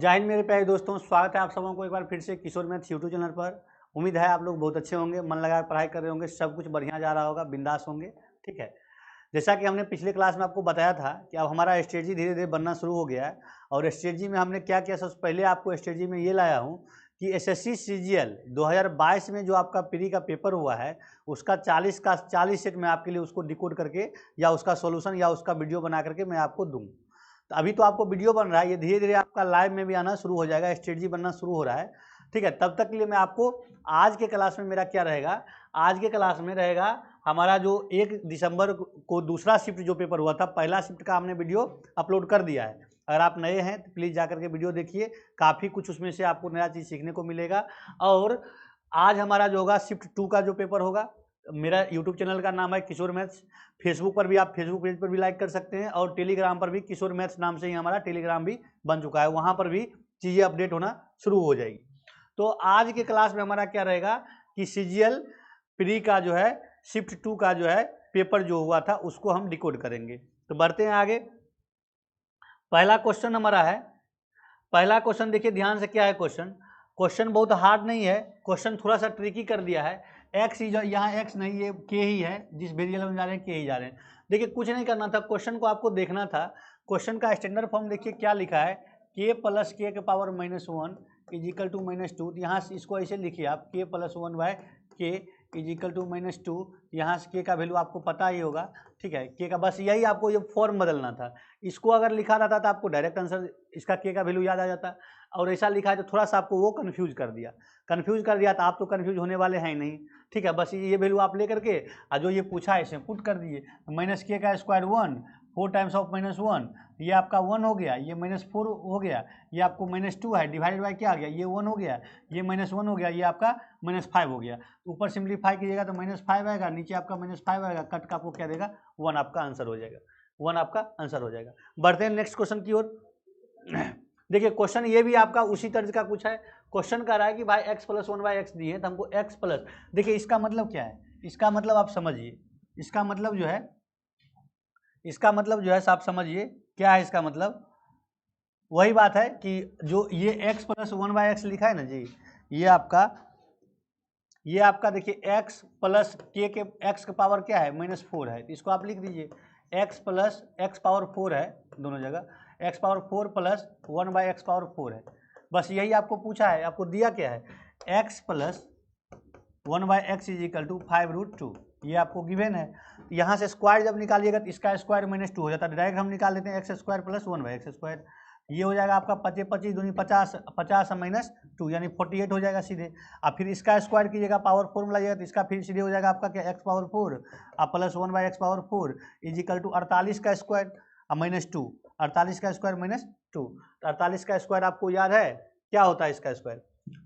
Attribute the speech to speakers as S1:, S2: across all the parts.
S1: जय हिंद मेरे प्यारे दोस्तों, स्वागत है आप सबों को एक बार फिर से किशोर मैथ्स यूट्यूब चैनल पर। उम्मीद है आप लोग बहुत अच्छे होंगे, मन लगा पढ़ाई कर रहे होंगे, सब कुछ बढ़िया जा रहा होगा, बिंदास होंगे। ठीक है, जैसा कि हमने पिछले क्लास में आपको बताया था कि अब हमारा स्ट्रेटजी धीरे धीरे बनना शुरू हो गया है। और स्ट्रेटजी में हमने क्या किया, सबसे पहले आपको स्ट्रेटजी में ये लाया हूँ कि एसएससी सीजीएल 2022 में जो आपका प्री का पेपर हुआ है उसका 40 का 40 सेट मैं आपके लिए उसको डिकोड करके या उसका सॉल्यूशन या उसका वीडियो बना करके मैं आपको दूँ। तो अभी तो आपको वीडियो बन रहा है, ये धीरे धीरे आपका लाइव में भी आना शुरू हो जाएगा, स्ट्रेटजी बनना शुरू हो रहा है। ठीक है, तब तक के लिए मैं आपको आज के क्लास में मेरा क्या रहेगा, आज के क्लास में रहेगा हमारा जो 1 दिसंबर को दूसरा शिफ्ट जो पेपर हुआ था, पहला शिफ्ट का हमने वीडियो अपलोड कर दिया है। अगर आप नए हैं तो प्लीज़ जाकर के वीडियो देखिए, काफ़ी कुछ उसमें से आपको नया चीज़ सीखने को मिलेगा। और आज हमारा जो होगा शिफ्ट 2 का जो पेपर होगा, मेरा यूट्यूब चैनल का नाम है किशोर मैथ्स। फेसबुक पर भी आप फेसबुक पेज पर भी लाइक कर सकते हैं और टेलीग्राम पर भी किशोर मैथ्स नाम से ही हमारा टेलीग्राम भी बन चुका है, वहाँ पर भी चीज़ें अपडेट होना शुरू हो जाएगी। तो आज के क्लास में हमारा क्या रहेगा कि सीजीएल प्री का जो है शिफ्ट 2 का जो है पेपर जो हुआ था उसको हम डिकोड करेंगे। तो बढ़ते हैं आगे। पहला क्वेश्चन हमारा है, पहला क्वेश्चन देखिए ध्यान से, क्या है क्वेश्चन। क्वेश्चन बहुत हार्ड नहीं है, क्वेश्चन थोड़ा सा ट्रिकी कर दिया है। एक्स यहाँ एक्स नहीं, ये के ही है, जिस वेरिएबल में जा रहे हैं के ही जा रहे हैं। देखिए कुछ नहीं करना था, क्वेश्चन को आपको देखना था। क्वेश्चन का स्टैंडर्ड फॉर्म देखिए क्या लिखा है, के प्लस के के पावर -1 इजिकल टू -2। यहाँ से इसको ऐसे लिखिए आप, के प्लस 1 बाय के इजिकल टू -2। यहाँ से के का वैल्यू आपको पता ही होगा। ठीक है, के का बस यही आपको ये फॉर्म बदलना था। इसको अगर लिखा रहता तो आपको डायरेक्ट आंसर इसका के का वैल्यू याद आ जाता, और ऐसा लिखा है तो थोड़ा सा आपको वो कन्फ्यूज कर दिया। तो आप तो कन्फ्यूज होने वाले हैं ही नहीं। ठीक है, बस ये वैल्यू आप लेकर के जो ये पूछा है इसमें पुट कर दीजिए। माइनस के का स्क्वायर 1, 4 टाइम्स ऑफ -1, ये आपका 1 हो गया, ये -4 हो गया, ये आपको -2 है, डिवाइडेड बाय क्या आ गया, ये 1 हो गया, ये -1 हो गया, ये आपका -5 हो गया। ऊपर सिंप्लीफाई कीजिएगा तो -5 आएगा, नीचे आपका -5 आएगा, कट का आपको क्या देगा 1 आपका आंसर हो जाएगा, 1 आपका आंसर हो जाएगा। बढ़ते हैं नेक्स्ट क्वेश्चन की ओर। देखिए क्वेश्चन ये भी आपका उसी तर्ज का कुछ है। क्वेश्चन कह रहा है कि भाई x प्लस 1 बाई एक्स दिए तो हमको x प्लस, देखिए इसका मतलब क्या है, इसका मतलब आप समझिए, इसका मतलब जो है, इसका मतलब जो है आप समझिए क्या है इसका मतलब। वही बात है कि जो ये x प्लस 1 बाई एक्स लिखा है ना जी, ये आपका देखिए x प्लस के x का पावर क्या है -4 है, तो इसको आप लिख दीजिए x प्लस x पावर 4 है, दोनों जगह x power 4 plus 1 by x power 4 है। बस यही आपको पूछा है, आपको दिया क्या है x plus 1 by x is equal to 5√2, ये आपको गिवन है। यहाँ से स्क्वायर जब निकालिएगा तो इसका स्क्वायर -2 हो जाता है, डायरेक्ट हम निकाल लेते हैं x square plus 1 by x square. ये हो जाएगा आपका 25 25 दूनी 50, 50 -2 यानी 48 हो जाएगा सीधे। अब फिर इसका स्क्वायर कीजिएगा, पावर 4 में लाइएगा तो इसका फिर सीधे हो जाएगा आपका क्या एक्स पावर 4 अब plus 1 by x power 4 is equal to 48 का स्क्वायर -2, 48 का स्क्वायर -2। 48 का स्क्वायर आपको याद है क्या होता है इसका स्क्वायर,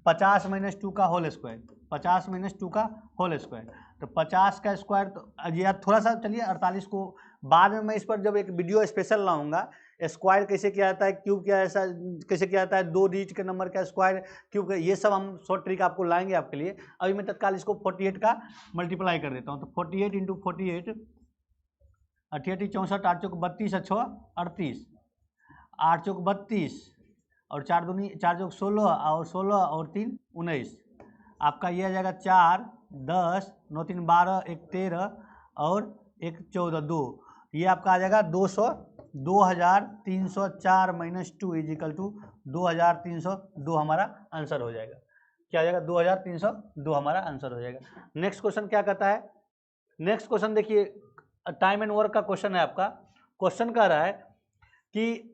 S1: 50 -2 का होल स्क्वायर, 50 -2 का होल स्क्वायर। तो 50 का स्क्वायर, तो ये थोड़ा सा चलिए 48 को बाद में मैं इस पर जब एक वीडियो स्पेशल लाऊंगा, स्क्वायर कैसे किया जाता है, क्यूब क्या ऐसा कैसे किया जाता है, 2 डिजिट के नंबर का स्क्वायर क्यूब, ये सब हम शॉर्ट ट्रिक आपको लाएंगे आपके लिए। अभी मैं तत्काल इसको 48 का मल्टीप्लाई कर देता हूँ। तो 48 इंटू 48, 88 64, 8 चौक 32, 6 38, 8 चौक 32 और 4 दूनी 4 चौक 16 और 16 और 3 19, आपका ये आ जाएगा 4 10 9 3 12 1 13 और 1 14 2, ये आपका आ जाएगा 2304 -2 इज इक्वल टू 2302 हमारा आंसर हो जाएगा। क्या आ जाएगा 2302 हमारा आंसर हो जाएगा। नेक्स्ट क्वेश्चन क्या कहता है, नेक्स्ट क्वेश्चन देखिए टाइम एंड वर्क का क्वेश्चन है आपका। क्वेश्चन कह रहा है कि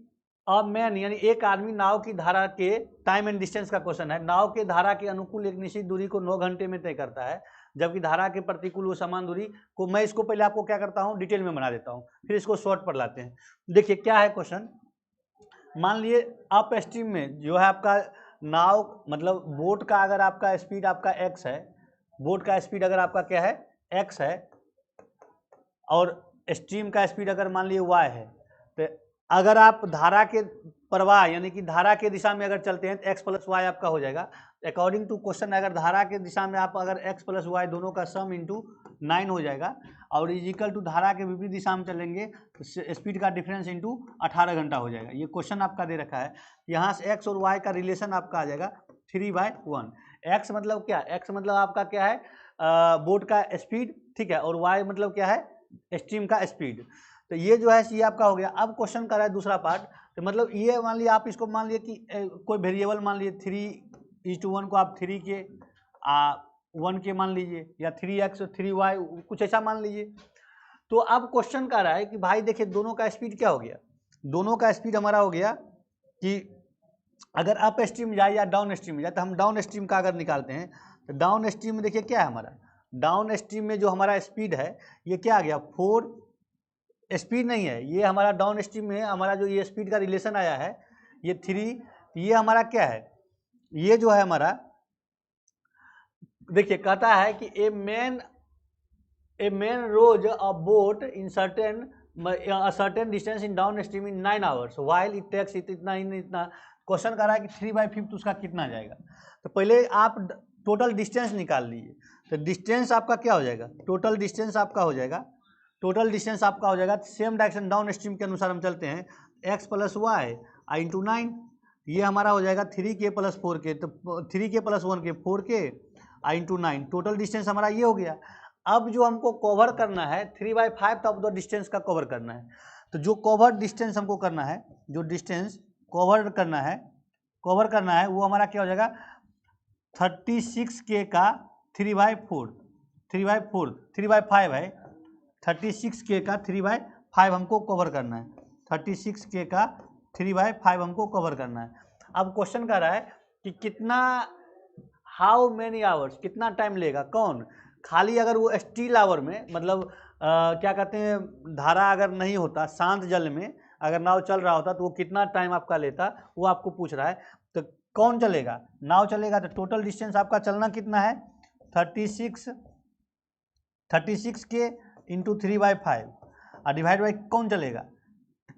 S1: अब मैन यानी एक आदमी नाव की धारा के, टाइम एंड डिस्टेंस का क्वेश्चन है, नाव के धारा के अनुकूल एक निश्चित दूरी को 9 घंटे में तय करता है, जबकि धारा के प्रतिकूल वो समान दूरी को, मैं इसको पहले आपको क्या करता हूँ डिटेल में बना देता हूँ, फिर इसको शॉर्ट पर लाते हैं। देखिए क्या है क्वेश्चन, मान लिए अप स्ट्रीम में जो है आपका नाव, मतलब बोट का अगर आपका स्पीड आपका x है, बोट का स्पीड अगर आपका क्या है x है, और स्ट्रीम का स्पीड अगर मान लिए y है, तो अगर आप धारा के प्रवाह यानी कि धारा के दिशा में अगर चलते हैं तो x प्लस वाई आपका हो जाएगा। अकॉर्डिंग टू क्वेश्चन अगर धारा के दिशा में आप अगर x प्लस वाई दोनों का सम इंटू 9 हो जाएगा और इजिकल टू धारा के विपरीत दिशा में चलेंगे तो स्पीड का डिफरेंस इंटू 18 घंटा हो जाएगा। ये क्वेश्चन आपका दे रखा है। यहाँ से x और y का रिलेशन आपका आ जाएगा 3/1। x मतलब क्या, x मतलब आपका क्या है बोट का स्पीड, ठीक है, और y मतलब क्या है स्ट्रीम का स्पीड। तो ये जो है ये आपका हो गया। अब क्वेश्चन कर रहा है दूसरा पार्ट, तो मतलब ये मान लिया आप इसको मान लिए कि कोई वेरिएबल मान लिए 3:1 को आप 3 के 1 के मान लीजिए या 3x 3y कुछ ऐसा मान लीजिए। तो अब क्वेश्चन कर रहा है कि भाई देखिए दोनों का स्पीड क्या हो गया, दोनों का स्पीड हमारा हो गया कि अगर अप स्ट्रीम जाए या डाउन स्ट्रीम जाए, तो हम डाउन स्ट्रीम का अगर निकालते हैं तो डाउन स्ट्रीम में देखिए क्या है हमारा, डाउन स्ट्रीम में जो हमारा स्पीड है ये क्या आ गया 4, स्पीड नहीं है ये हमारा डाउन स्ट्रीम में हमारा जो ये स्पीड का रिलेशन आया है ये 3, ये हमारा क्या है, ये जो है हमारा देखिए कहता है कि a man rows a boat in certain distance in downstream in 9 hours while it takes इतना इतना। क्वेश्चन कर रहा है कि 3/5 उसका कितना जाएगा। तो पहले आप टोटल डिस्टेंस निकाल लीजिए। तो डिस्टेंस आपका क्या हो जाएगा, टोटल डिस्टेंस आपका हो जाएगा, टोटल डिस्टेंस आपका हो जाएगा सेम डायरेक्शन डाउन स्ट्रीम के अनुसार हम चलते हैं x प्लस वाई आई इंटू 9, ये हमारा हो जाएगा 3k प्लस 4k, तो 3k प्लस 1k 4k आई इंटू 9, टोटल डिस्टेंस हमारा ये हो गया। अब जो हमको कवर करना है 3/5 ऑफ द डिस्टेंस का कवर करना है। तो जो कवर डिस्टेंस हमको करना है, जो डिस्टेंस कवर करना है वो हमारा क्या हो जाएगा 36k का 3/5 है, 36k का 3/5 हमको कवर करना है, 36k का 3/5 हमको कवर करना है। अब क्वेश्चन कर रहा है कि कितना हाउ मेनी आवर्स, कितना टाइम लेगा कौन, खाली अगर वो स्टील आवर में मतलब क्या कहते हैं धारा अगर नहीं होता शांत जल में अगर नाव चल रहा होता तो वो कितना टाइम आपका लेता वो आपको पूछ रहा है। तो कौन चलेगा, नाव चलेगा। तो टोटल डिस्टेंस आपका चलना कितना है 36k इंटू 3/5 और डिवाइड बाई कौन चलेगा,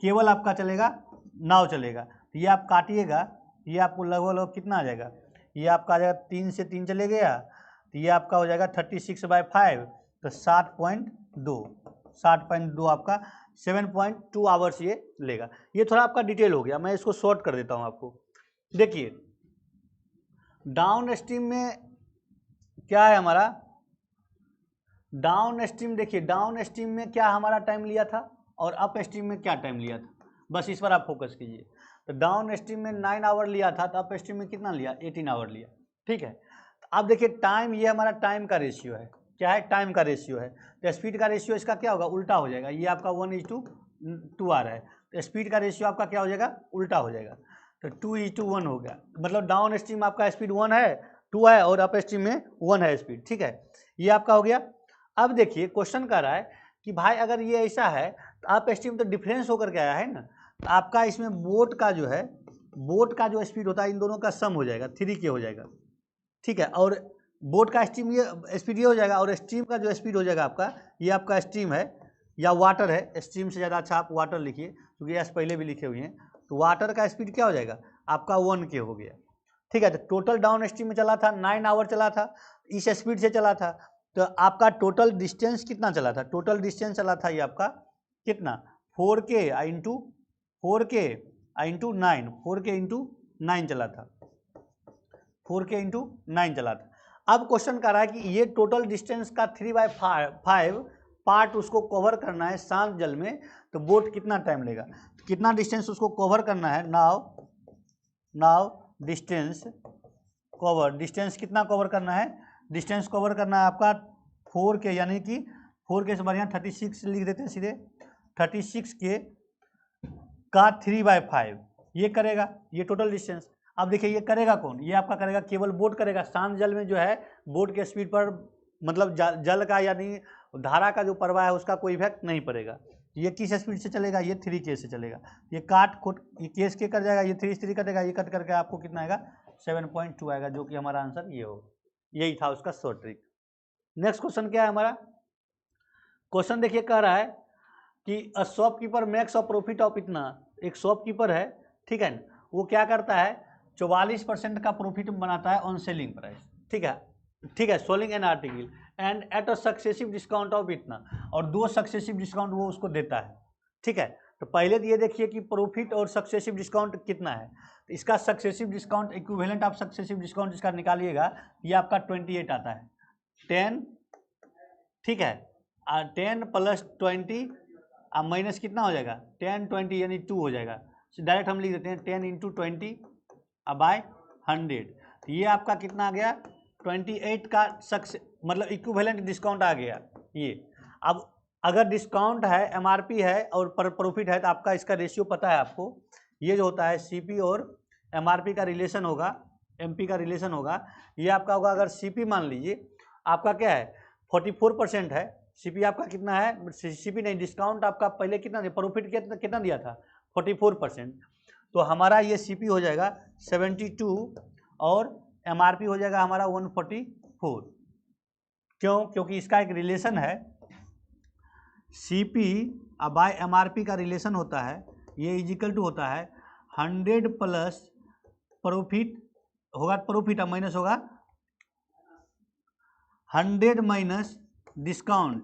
S1: केवल आपका चलेगा नाव चलेगा। तो ये आप काटिएगा, ये आपको लगभग कितना आ जाएगा, ये आपका आ जाएगा 3 से 3 चले गया तो ये आपका हो जाएगा 36/5 तो 60.2 आपका 7.2 आवर्स ये लेगा। ये थोड़ा आपका डिटेल हो गया, मैं इसको शॉर्ट कर देता हूँ आपको। देखिए डाउन स्ट्रीम में क्या है हमारा, डाउन स्ट्रीम देखिए डाउन स्ट्रीम में क्या हमारा टाइम लिया था और अप स्ट्रीम में क्या टाइम लिया था, बस इस पर आप फोकस कीजिए। तो डाउन स्ट्रीम में 9 आवर लिया था तो अप स्ट्रीम में कितना लिया 18 आवर लिया, ठीक है। तो अब देखिए टाइम, ये हमारा टाइम का रेशियो है, क्या है टाइम का रेशियो है। तो स्पीड का रेशियो इसका क्या होगा उल्टा हो जाएगा, ये आपका 1:2 आ रहा है तो स्पीड का रेशियो आपका क्या हो जाएगा उल्टा हो जाएगा। तो 2:1 हो गया, मतलब डाउन स्ट्रीम आपका स्पीड 1 है 2 है और अप स्ट्रीम में 1 है स्पीड, ठीक है, ये आपका हो गया। अब देखिए क्वेश्चन कर रहा है कि भाई अगर ये ऐसा है तो अप स्ट्रीम तो डिफरेंस होकर के आया है ना, तो आपका इसमें बोट का जो है, बोट का जो स्पीड होता है इन दोनों का सम हो जाएगा 3k हो जाएगा, ठीक है, और बोट का स्ट्रीम ये स्पीड ये हो जाएगा और स्ट्रीम का जो स्पीड हो जाएगा आपका, ये आपका स्ट्रीम है या वाटर है, स्ट्रीम से ज़्यादा अच्छा आप वाटर लिखिए क्योंकि यस पहले भी लिखे हुए हैं। तो वाटर का स्पीड क्या हो जाएगा आपका 1k हो गया, ठीक है। तो टोटल डाउन स्ट्रीम में चला था 9 आवर चला था, इस स्पीड से चला था, तो आपका टोटल डिस्टेंस कितना चला था, टोटल डिस्टेंस चला था ये आपका कितना 4k इंटू 9, 4k इंटू 9 चला था, 4k इंटू 9 चला था। अब क्वेश्चन कर रहा है कि ये टोटल डिस्टेंस का 3/5 पार्ट उसको कवर करना है शांत जल में, तो बोट कितना टाइम लेगा, तो कितना डिस्टेंस उसको कवर करना है, नाउ डिस्टेंस कवर, डिस्टेंस कितना कवर करना है, डिस्टेंस कवर करना है आपका 4k यानी कि 4k से बढ़िया 36 लिख देते हैं सीधे, 36k का 3/5 ये करेगा, ये टोटल डिस्टेंस। अब देखिए ये करेगा कौन, ये आपका करेगा केवल बोट करेगा, शांत जल में जो है बोट के स्पीड पर मतलब जल का यानी धारा का जो प्रवाह है उसका कोई इफेक्ट नहीं पड़ेगा। ये किस स्पीड से चलेगा, ये 3k से चलेगा, ये काट खोट ये केस के कर जाएगा, ये 3 कटेगा, ये कट करके आपको कितना आएगा 7.2 आएगा, जो कि हमारा आंसर ये होगा। यही था उसका शॉर्ट ट्रिक। नेक्स्ट क्वेश्चन क्या है हमारा, क्वेश्चन देखिए कह रहा है कि a shopkeeper makes a profit of इतना, एक शॉपकीपर है ठीक है ना, वो क्या करता है 44% का प्रॉफिट बनाता है ऑन सेलिंग प्राइस, ठीक है, ठीक है, soling an article and at a successive discount of इतना, और 2 सक्सेसिव डिस्काउंट वो उसको देता है, ठीक है। तो पहले ये देखिए कि प्रॉफिट और सक्सेसिव डिस्काउंट कितना है, तो इसका successive discount equivalent of successive discount इसका निकालिएगा, ये आपका 28 आता है, 10, ठीक है, 10 प्लस 20 अब माइनस कितना हो जाएगा 10 20 यानी 2 हो जाएगा, डायरेक्ट हम लिख देते हैं 10 इंटू 20 बाय 100, तो ये आपका कितना आ गया 28 का मतलब इक्विवेलेंट डिस्काउंट आ गया ये। अब अगर डिस्काउंट है एमआरपी है और प्रॉफिट है तो आपका इसका रेशियो पता है आपको, ये जो होता है सीपी और एमआरपी का रिलेशन होगा, एमपी का रिलेशन होगा, ये आपका होगा अगर सीपी मान लीजिए आपका क्या है 44% है, सीपी आपका कितना है, सीपी नहीं डिस्काउंट आपका पहले कितना दिया, प्रॉफिट कितना दिया था 44%, तो हमारा ये सीपी हो जाएगा 72 और एमआरपी हो जाएगा हमारा 144। क्यों? क्योंकि इसका एक रिलेशन है, सीपी बाय एमआरपी का रिलेशन होता है, ये इजिकल टू होता है 100 प्लस प्रॉफिट होगा, प्रॉफिट माइनस होगा 100 माइनस डिस्काउंट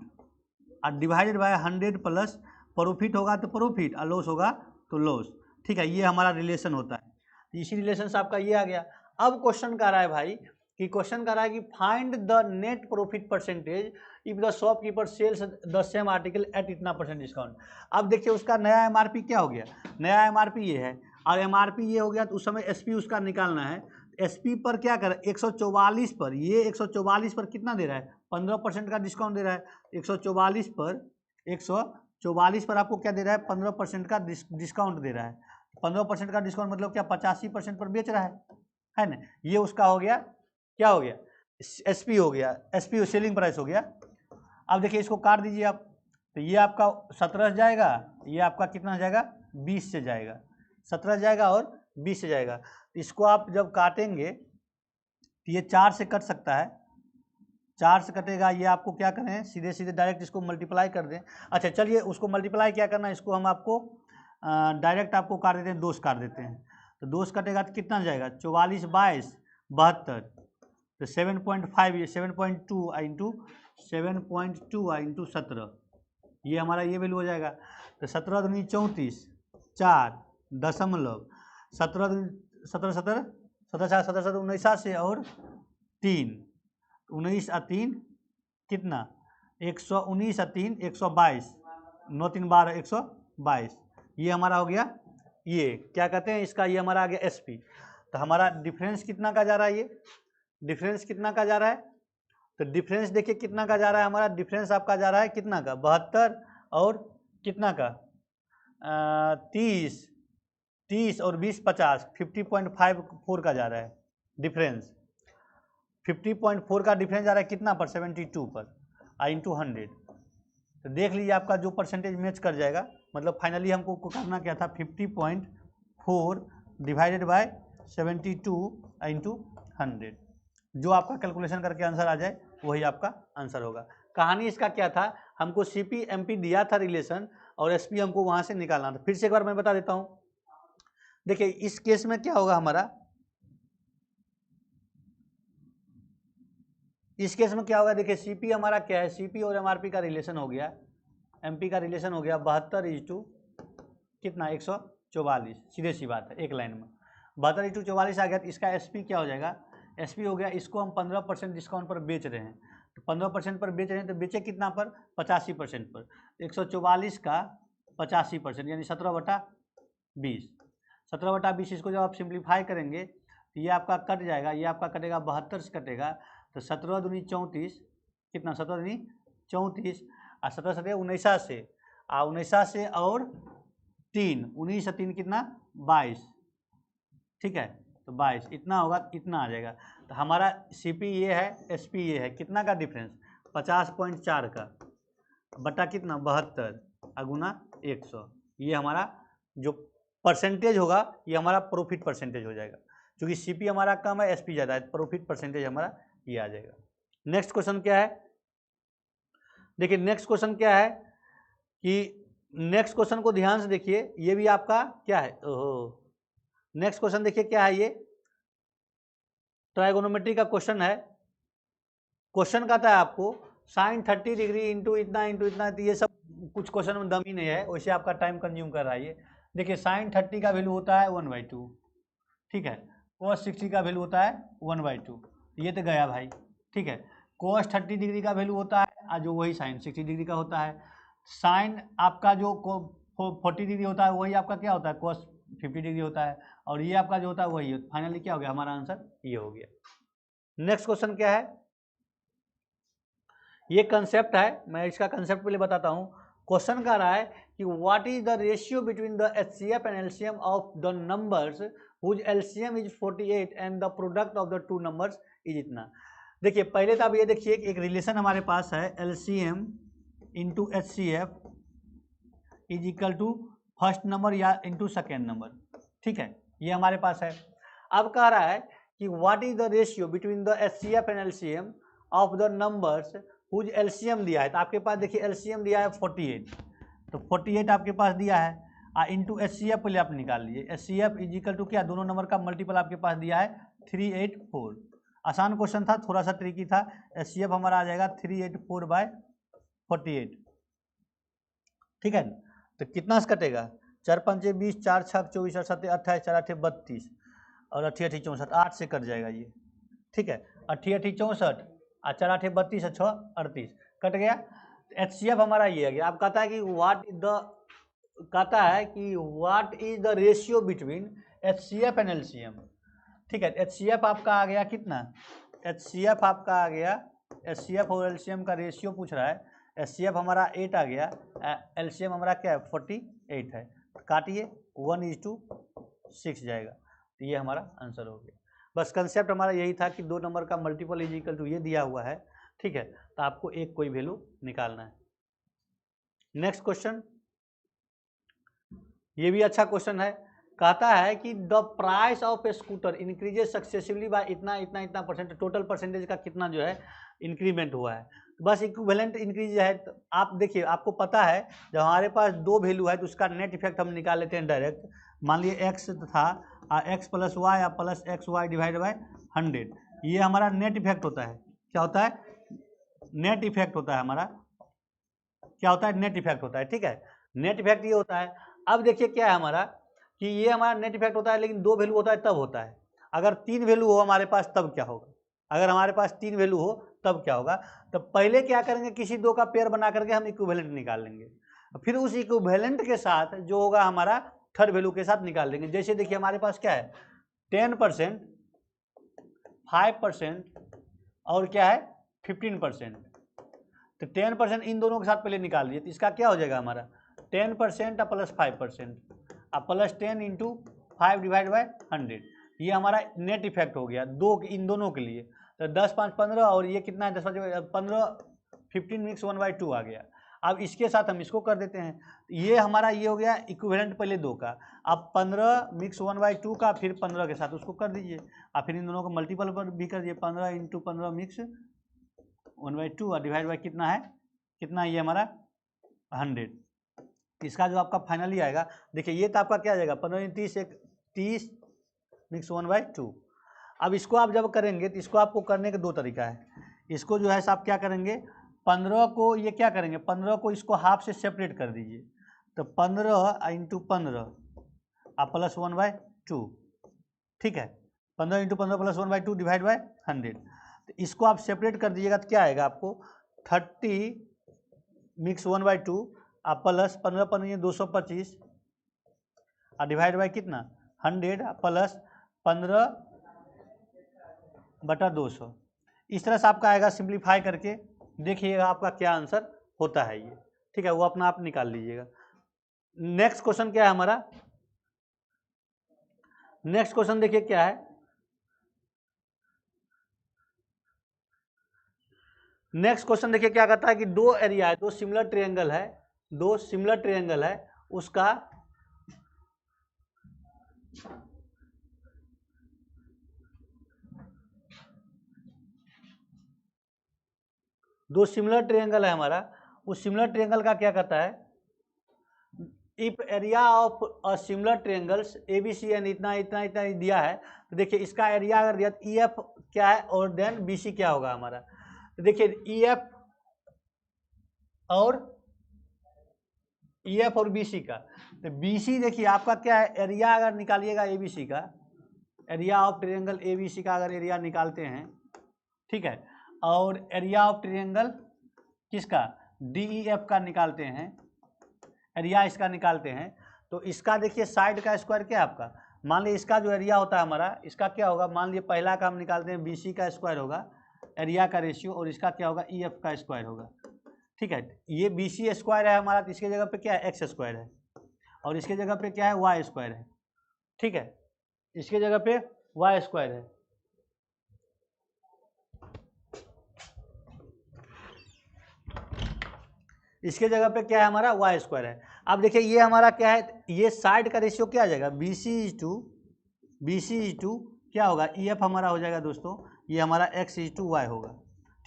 S1: और डिवाइडेड बाय 100 प्लस प्रॉफिट होगा तो प्रॉफिट और लॉस होगा तो लॉस, ठीक है, ये हमारा रिलेशन होता है। इसी रिलेशन से आपका ये आ गया। अब क्वेश्चन कह रहा है भाई कि क्वेश्चन कह रहा है कि find the net profit percentage if the shopkeeper sells the same article at इतना % डिस्काउंट। अब देखिए उसका नया एमआरपी क्या हो गया, नया एमआरपी ये है और एमआरपी ये हो गया, तो उस समय एसपी उसका निकालना है, एसपी पर क्या कर 144 पर, ये 144 पर कितना दे रहा है 15% का डिस्काउंट दे रहा है, 144 पर आपको क्या दे रहा है 15% का डिस्काउंट दे रहा है, 15% का डिस्काउंट मतलब क्या 85% पर बेच रहा है ना, ये उसका हो गया, क्या हो गया एसपी हो गया, एसपी सेलिंग प्राइस हो गया। अब देखिए इसको काट दीजिए आप, तो ये आपका 17 जाएगा, ये आपका कितना जाएगा 20 से जाएगा, 17 जाएगा और 20 से जाएगा, तो इसको आप जब काटेंगे तो ये 4 से कट सकता है, 4 से कटेगा, ये आपको क्या करें सीधे सीधे डायरेक्ट इसको मल्टीप्लाई कर दें। अच्छा चलिए उसको मल्टीप्लाई क्या करना है, इसको हम आपको डायरेक्ट आपको काट देते हैं, 2 से काट देते हैं, तो 2 से कटेगा तो कितना जाएगा 44 22 72, तो 7.5 ये 7.2 इंटू 7.2 इंटू 17, ये हमारा ये वैल्यू हो जाएगा, तो 17 दूनी 34 4 दशमलव 17 17 17 17 17 17 19 से और 3 19 और 3 कितना 119 और 3 122 9 3 12 122, ये हमारा हो गया, ये क्या कहते हैं इसका, ये हमारा आ गया एसपी। तो हमारा डिफरेंस कितना का जा रहा है, ये डिफरेंस कितना का जा रहा है, तो डिफरेंस देखिए कितना का जा रहा है, हमारा डिफरेंस आपका जा रहा है कितना का 72 और कितना का 30 और 20 50 50.54 का जा रहा है डिफरेंस, 50.4 का डिफरेंस जा रहा है कितना पर 72 पर इंटू 100, तो देख लीजिए आपका जो परसेंटेज मैच कर जाएगा, मतलब फाइनली हमको करना क्या था 50.4 डिवाइडेड बाय 72 इंटू 100, जो आपका कैलकुलेशन करके आंसर आ जाए वही आपका आंसर होगा। कहानी इसका क्या था, हमको सीपी एमपी दिया था रिलेशन और एसपी हमको वहां से निकालना था। फिर से एक बार मैं बता देता हूं, देखिए इस केस में क्या होगा हमारा, इस केस में क्या होगा, देखिए सीपी हमारा क्या है, सीपी और एमआरपी का रिलेशन हो गया, एमपी का रिलेशन हो गया 72 कितना 144, सीधे सी बात है एक लाइन में 72 44 आ गया, तो इसका एसपी क्या हो जाएगा, एसपी हो गया, इसको हम 15% डिस्काउंट पर बेच रहे हैं, तो 15% पर बेच रहे हैं, तो बेचे कितना पर 85% पर, 144 का 85% यानी 17/20, 17/20 इसको जब आप सिंप्लीफाई करेंगे तो ये आपका कट जाएगा, ये आपका कटेगा 72 से कटेगा, तो 17 दूनी 34 कितना 17 दूनी 34 और 17 17 19 से 19 से और 3 19 से 3 कितना 22, ठीक है, तो 22 इतना होगा, इतना आ जाएगा। तो हमारा सीपी ये है, एसपी ये है, कितना का डिफरेंस 50.4 का बटा कितना 72 अगुना 100, ये हमारा जो परसेंटेज होगा ये हमारा प्रॉफिट परसेंटेज हो जाएगा, क्योंकि सीपी हमारा कम है एसपी ज़्यादा है, प्रॉफिट परसेंटेज हमारा ये आ जाएगा। नेक्स्ट क्वेश्चन क्या है, देखिए नेक्स्ट क्वेश्चन क्या है कि नेक्स्ट क्वेश्चन को ध्यान से देखिए, ये भी आपका क्या है, ओहो नेक्स्ट क्वेश्चन देखिए क्या है, ये ट्राइगोनोमेट्री का क्वेश्चन है। क्वेश्चन कहता है आपको साइन 30 डिग्री इंटू इतना, ये सब कुछ क्वेश्चन में दम ही नहीं है, वैसे आपका टाइम कंज्यूम कर रहा है ये। देखिए साइन 30 का वैल्यू होता है 1/2, ठीक है। कोस 60 का वैल्यू होता है 1/2, ये तो गया भाई, ठीक है। कोस 30 डिग्री का वैल्यू होता है जो वही साइन 60 डिग्री का होता है। साइन आपका जो 40 डिग्री होता है वही आपका क्या होता है, कोस 50 डिग्री होता है, और ये आपका जो होता है वही। फाइनली क्या हो गया, हमारा आंसर ये हो गया। नेक्स्ट क्वेश्चन क्या है, ये कंसेप्ट है, मैं इसका कंसेप्ट पहले बताता हूँ। क्वेश्चन कह रहा है कि what is the ratio between the HCF and LCM of the numbers whose LCM is 48 and the product of the two numbers is इतना। देखिए पहले तो आप ये देखिए एक रिलेशन हमारे पास है, LCM into HCF is equal to first number या इंटू सेकेंड नंबर, ठीक है, ये हमारे पास है। अब कह रहा है कि what is the ratio between the HCF and LCM of the numbers whose LCM दिया है, तो आपके पास देखिए LCM दिया है 48, तो 48 आपके पास दिया है इंटू HCF पहले आप निकाल लीजिए। HCF इज इक्वल टू क्या, दोनों नंबर का मल्टीपल आपके पास दिया है 384। आसान क्वेश्चन था, थोड़ा सा ट्रिकी था। HCF हमारा आ जाएगा 384/48, ठीक है। तो कितना से कटेगा, 4 पंचे 20, 4 छक 24, 8 7 28, 4 8 32 और 8 8 64, 8 से कट जाएगा ये, ठीक है। 8 8 64 और 4 8 32 और 6 38 कट गया। HCF हमारा ये आ गया। अब कहता है कि what is the ratio between HCF and LCM, ठीक है। HCF आपका आ गया कितना, HCF आपका आ गया, HCF और LCM का रेशियो पूछ रहा है। HCF हमारा 8 आ गया, LCM हमारा क्या है 48 है, काटिए 1:6 जाएगा, तो ये हमारा आंसर हो गया। बस कंसेप्ट हमारा यही था कि दो नंबर का मल्टीपल इज इक्वल टू ये दिया हुआ है, ठीक है, तो आपको एक कोई वैल्यू निकालना है। नेक्स्ट क्वेश्चन, ये भी अच्छा क्वेश्चन है। कहता है कि the price of a scooter increases successively by इतना इतना इतना परसेंट, टोटल परसेंटेज का कितना जो है इंक्रीमेंट हुआ है। बस इक्विवेलेंट इंक्रीज है। तो आप देखिए, आपको पता है जब हमारे पास दो वैल्यू है तो उसका नेट इफेक्ट हम निकाल लेते हैं डायरेक्ट। मान लीजिए एक्स था, एक्स प्लस वाई या plus x y divide by 100, ये हमारा नेट इफेक्ट होता है। क्या होता है, नेट इफेक्ट होता है हमारा, क्या होता है, नेट इफेक्ट होता है, ठीक है। नेट इफेक्ट ये होता है। अब देखिए क्या है हमारा, कि ये हमारा नेट इफेक्ट होता है, लेकिन दो वैल्यू होता है तब होता है। अगर तीन वैल्यू हो हमारे पास तब क्या होगा, अगर हमारे पास तीन वैल्यू हो तब क्या होगा। तो पहले क्या करेंगे, किसी दो का पेयर बना करके हम इक्विवेलेंट निकाल लेंगे, फिर उस इक्विवेलेंट के साथ जो होगा हमारा थर्ड वैल्यू के साथ निकाल लेंगे। जैसे देखिए हमारे पास क्या है, 10%, 5% और क्या है 15%। तो 10% इन दोनों के साथ पहले निकाल लीजिए, तो इसका क्या हो जाएगा हमारा 10% plus 5% plus 10 into 5 divide by 100, ये हमारा नेट इफेक्ट हो गया दो इन दोनों के लिए। तो 10 5 15 और ये कितना है 10 5 15, 15 मिक्स 1/2 आ गया। अब इसके साथ हम इसको कर देते हैं, ये हमारा ये हो गया इक्विवेलेंट पहले दो का। अब 15 मिक्स 1/2 का, फिर 15 के साथ उसको कर दीजिए, और फिर इन दोनों को मल्टीपल पर भी कर दीजिए। 15 इंटू 15 मिक्स 1/2 और डिवाइड बाई कितना है, कितना ये हमारा 100। इसका जो आपका फाइनली आएगा, देखिए ये तो आपका क्या आ जाएगा 15 30 30 मिक्स 1/2। अब इसको आप जब करेंगे तो इसको आपको करने का दो तरीका है। इसको जो है आप क्या करेंगे, 15 को ये क्या करेंगे, 15 को इसको हाफ से सेपरेट कर दीजिए, तो 15 इंटू 15 प्लस 1/2, ठीक है। 15 इंटू 15 प्लस 1/2 डिवाइड बाय 100, तो इसको आप सेपरेट कर दीजिएगा तो क्या आएगा आपको 30 मिक्स 1/2 प्लस 15 15 225 और डिवाइड बाय कितना 100 प्लस 15/200। इस तरह से आपका आएगा, सिंप्लीफाई करके देखिएगा आपका क्या आंसर होता है ये, ठीक है, वो अपना आप निकाल लीजिएगा। नेक्स्ट क्वेश्चन क्या है हमारा, नेक्स्ट क्वेश्चन देखिए क्या है। नेक्स्ट क्वेश्चन देखिए क्या कहता है कि दो एरिया है, दो सिमिलर ट्रायंगल है, दो सिमिलर ट्रायंगल है, उसका दो सिमिलर ट्रायंगल है हमारा, उस सिमिलर ट्रायंगल का क्या कहता है, if area of a similar triangles A B C and इतना इतना इतना दिया है, तो देखिए इसका एरिया अगर दिया तो ई एफ क्या है और देन बी सी क्या होगा हमारा, तो देखिए ई एफ और ई एफ और बी सी का, तो बी सी देखिए आपका क्या है, एरिया अगर निकालिएगा ए बी सी का, area of triangle A B C का अगर एरिया निकालते हैं, ठीक है, और एरिया ऑफ ट्रायंगल किसका डी ई एफ का निकालते हैं, एरिया इसका निकालते हैं, तो इसका देखिए साइड का स्क्वायर क्या है आपका, मान लीजिए इसका जो एरिया होता है हमारा, इसका क्या होगा, मान लीजिए पहला का हम निकालते हैं बी सी का स्क्वायर होगा एरिया का रेशियो, और इसका क्या होगा ई एफ का स्क्वायर होगा, ठीक है। ये बी सी स्क्वायर है हमारा, तो इसके जगह पे क्या है एक्स स्क्वायर है, और इसके जगह पे क्या है वाई स्क्वायर है, ठीक है, इसके जगह पे वाई स्क्वायर है, इसके जगह पे क्या है हमारा वाई स्क्वायर है। अब देखिए ये हमारा क्या है, ये साइड का रेशियो क्या आ जाएगा, बी सी इज टू क्या होगा ई एफ हमारा हो जाएगा दोस्तों, ये हमारा एक्स इज टू वाई होगा,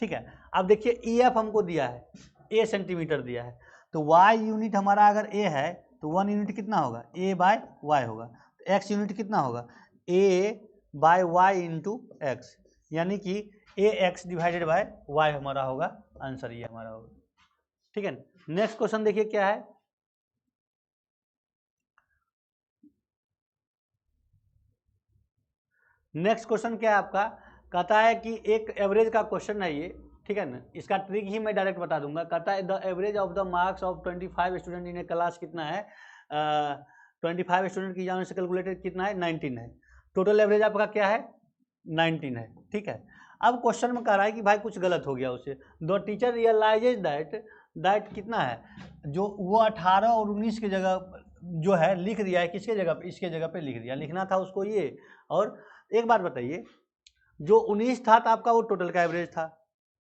S1: ठीक है। अब देखिए ई एफ हमको दिया है ए सेंटीमीटर दिया है, तो वाई यूनिट हमारा अगर ए है तो 1 यूनिट कितना होगा ए बाय वाई होगा, तो एक्स यूनिट कितना होगा ए बाय वाई इंटू एक्स, यानी कि ए एक्स डिवाइडेड बाय वाई हमारा होगा आंसर, ये हमारा होगा, ठीक है। नेक्स्ट क्वेश्चन देखिए क्या है, नेक्स्ट क्वेश्चन क्या है आपका, कहता है कि एक एवरेज का क्वेश्चन है ये, ठीक है ना, इसका ट्रिक ही मैं डायरेक्ट बता दूंगा। कहता है the average of the marks of 25 student in A class कितना है, 25 स्टूडेंट की एग्जाम से कैलकुलेटेड कितना है 19 है, टोटल एवरेज आपका क्या है 19 है, ठीक है। अब क्वेश्चन में कह रहा है कि भाई कुछ गलत हो गया उससे, द टीचर रियलाइजेज दैट कितना है, जो वो 18 और 19 की जगह जो है लिख दिया है, किसके जगह पे, इसके जगह पे लिख दिया, लिखना था उसको ये। और एक बात बताइए, जो 19 था तो आपका वो टोटल का एवरेज था,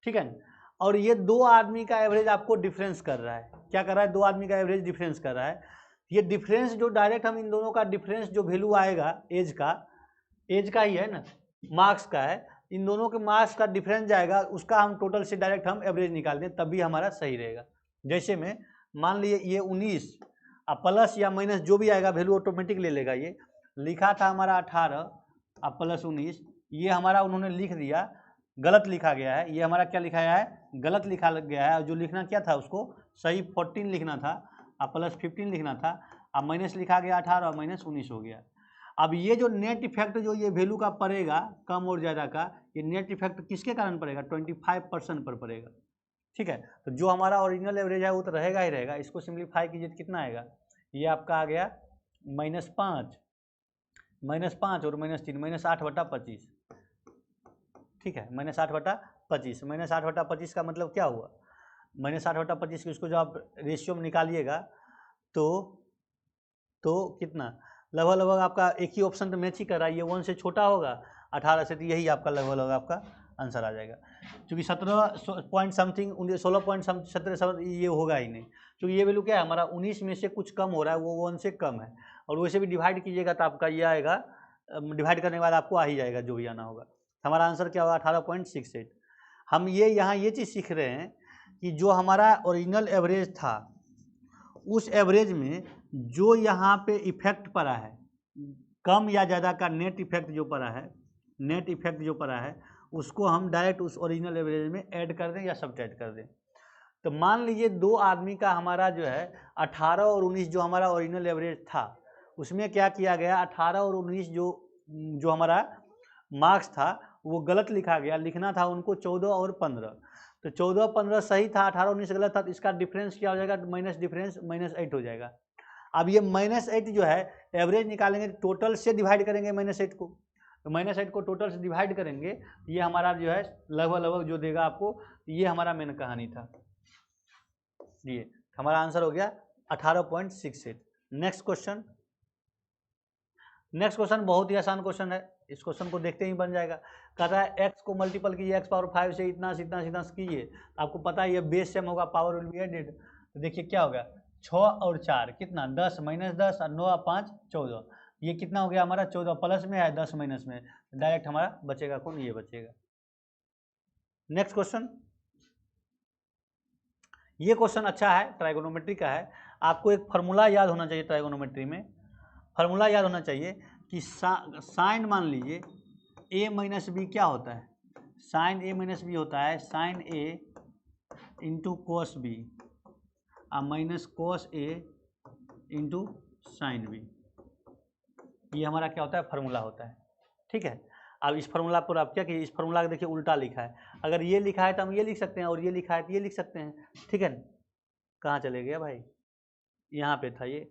S1: ठीक है, और ये दो आदमी का एवरेज आपको डिफरेंस कर रहा है, क्या कर रहा है, दो आदमी का एवरेज डिफरेंस कर रहा है। ये डिफरेंस जो डायरेक्ट हम इन दोनों का डिफरेंस जो वैल्यू आएगा एज का ही है ना, मार्क्स का है, इन दोनों के मार्क्स का डिफरेंस जाएगा, उसका हम टोटल से डायरेक्ट हम एवरेज निकाल दें तभी हमारा सही रहेगा। जैसे में मान लीजिए ये 19 अब प्लस या माइनस जो भी आएगा वैल्यू ऑटोमेटिक ले लेगा, ये लिखा था हमारा 18 अब प्लस 19, ये हमारा उन्होंने लिख दिया, गलत लिखा गया है, ये हमारा क्या लिखा गया है, गलत लिखा गया है, जो लिखना क्या था उसको सही 14 लिखना था, अब प्लस 15 लिखना था, अब माइनस लिखा गया 18 और माइनस 19 हो गया। अब ये जो नेट इफेक्ट जो ये वैल्यू का पड़ेगा कम और ज़्यादा का, ये नेट इफेक्ट किसके कारण पड़ेगा 25% पर पड़ेगा, ठीक है। तो जो हमारा ओरिजिनल एवरेज है वो तो रहेगा ही रहेगा, इसको सिंप्लीफाई कीजिए तो कितना आएगा, ये आपका आ गया -5 और -3 -8/25, ठीक है, -8/25, -8/25 का मतलब क्या हुआ, -8/25 की उसको जो आप रेशियो में निकालिएगा तो कितना लगभग लगभग आपका एक ही ऑप्शन तो मैच ही कर रहा है, ये 1 से छोटा होगा 18 से, तो यही आपका लगभग लगभग आपका आंसर आ जाएगा, क्योंकि 17 पॉइंट समथिंग 16 पॉइंट 17 ये होगा ही नहीं, क्योंकि ये वैल्यू क्या है हमारा 19 में से कुछ कम हो रहा है, वो 1 से कम है, और वैसे भी डिवाइड कीजिएगा तो आपका ये आएगा, डिवाइड करने के बाद आपको आ ही जाएगा जो भी आना होगा, हमारा आंसर क्या होगा 18.68। हम ये यहाँ ये चीज़ सीख रहे हैं कि जो हमारा ओरिजिनल एवरेज था उस एवरेज में जो यहाँ पे इफेक्ट पड़ा है कम या ज़्यादा का नेट इफेक्ट जो पड़ा है, नेट इफेक्ट जो पड़ा है उसको हम डायरेक्ट उस ओरिजिनल एवरेज में ऐड कर दें या सब्ट्रैक्ट कर दें। तो मान लीजिए दो आदमी का हमारा जो है 18 और 19 जो हमारा ओरिजिनल एवरेज था उसमें क्या किया गया, 18 और 19 जो हमारा मार्क्स था वो गलत लिखा गया, लिखना था उनको 14 और 15, तो 14-15 सही था, 18-19 गलत था, तो इसका डिफरेंस क्या हो जाएगा, माइनस डिफरेंस -8 हो जाएगा। अब ये -8 जो है एवरेज निकालेंगे टोटल से डिवाइड करेंगे -8 को, तो -8 को टोटल से डिवाइड करेंगे, ये हमारा जो है लगभग लगभग जो देगा आपको, ये हमारा मेन कहानी था, ये हमारा आंसर हो गया 18.68। नेक्स्ट क्वेश्चन, नेक्स्ट क्वेश्चन बहुत ही आसान क्वेश्चन है, इस क्वेश्चन को देखते ही बन जाएगा। कहता है x को मल्टीपल कीजिए x⁴ से इतना से इतना से इतना कीजिए, आपको पता है ये बेस सेम होगा, पावर विल बी एडेड, तो देखिए क्या होगा 6 और 4 कितना 10 -10 और 9 और 5 14, ये कितना हो गया हमारा 14 प्लस में है 10 माइनस में, डायरेक्ट हमारा बचेगा कौन, ये बचेगा। नेक्स्ट क्वेश्चन, ये क्वेश्चन अच्छा है, ट्राइगोनोमेट्री का है। आपको एक फार्मूला याद होना चाहिए ट्राइगोनोमेट्री में, फार्मूला याद होना चाहिए कि साइन मान लीजिए ए माइनस बी क्या होता है, साइन ए माइनस बी होता है sine A into cos B minus cos A into sine B. ये हमारा क्या होता है, फार्मूला होता है। ठीक है, अब इस फार्मूला पर आप क्या कीजिए, इस फार्मूला को देखिए उल्टा लिखा है, अगर ये लिखा है तो हम ये लिख सकते हैं और ये लिखा है तो ये लिख सकते हैं। ठीक है, कहाँ चले गया भाई, यहाँ पे था ये।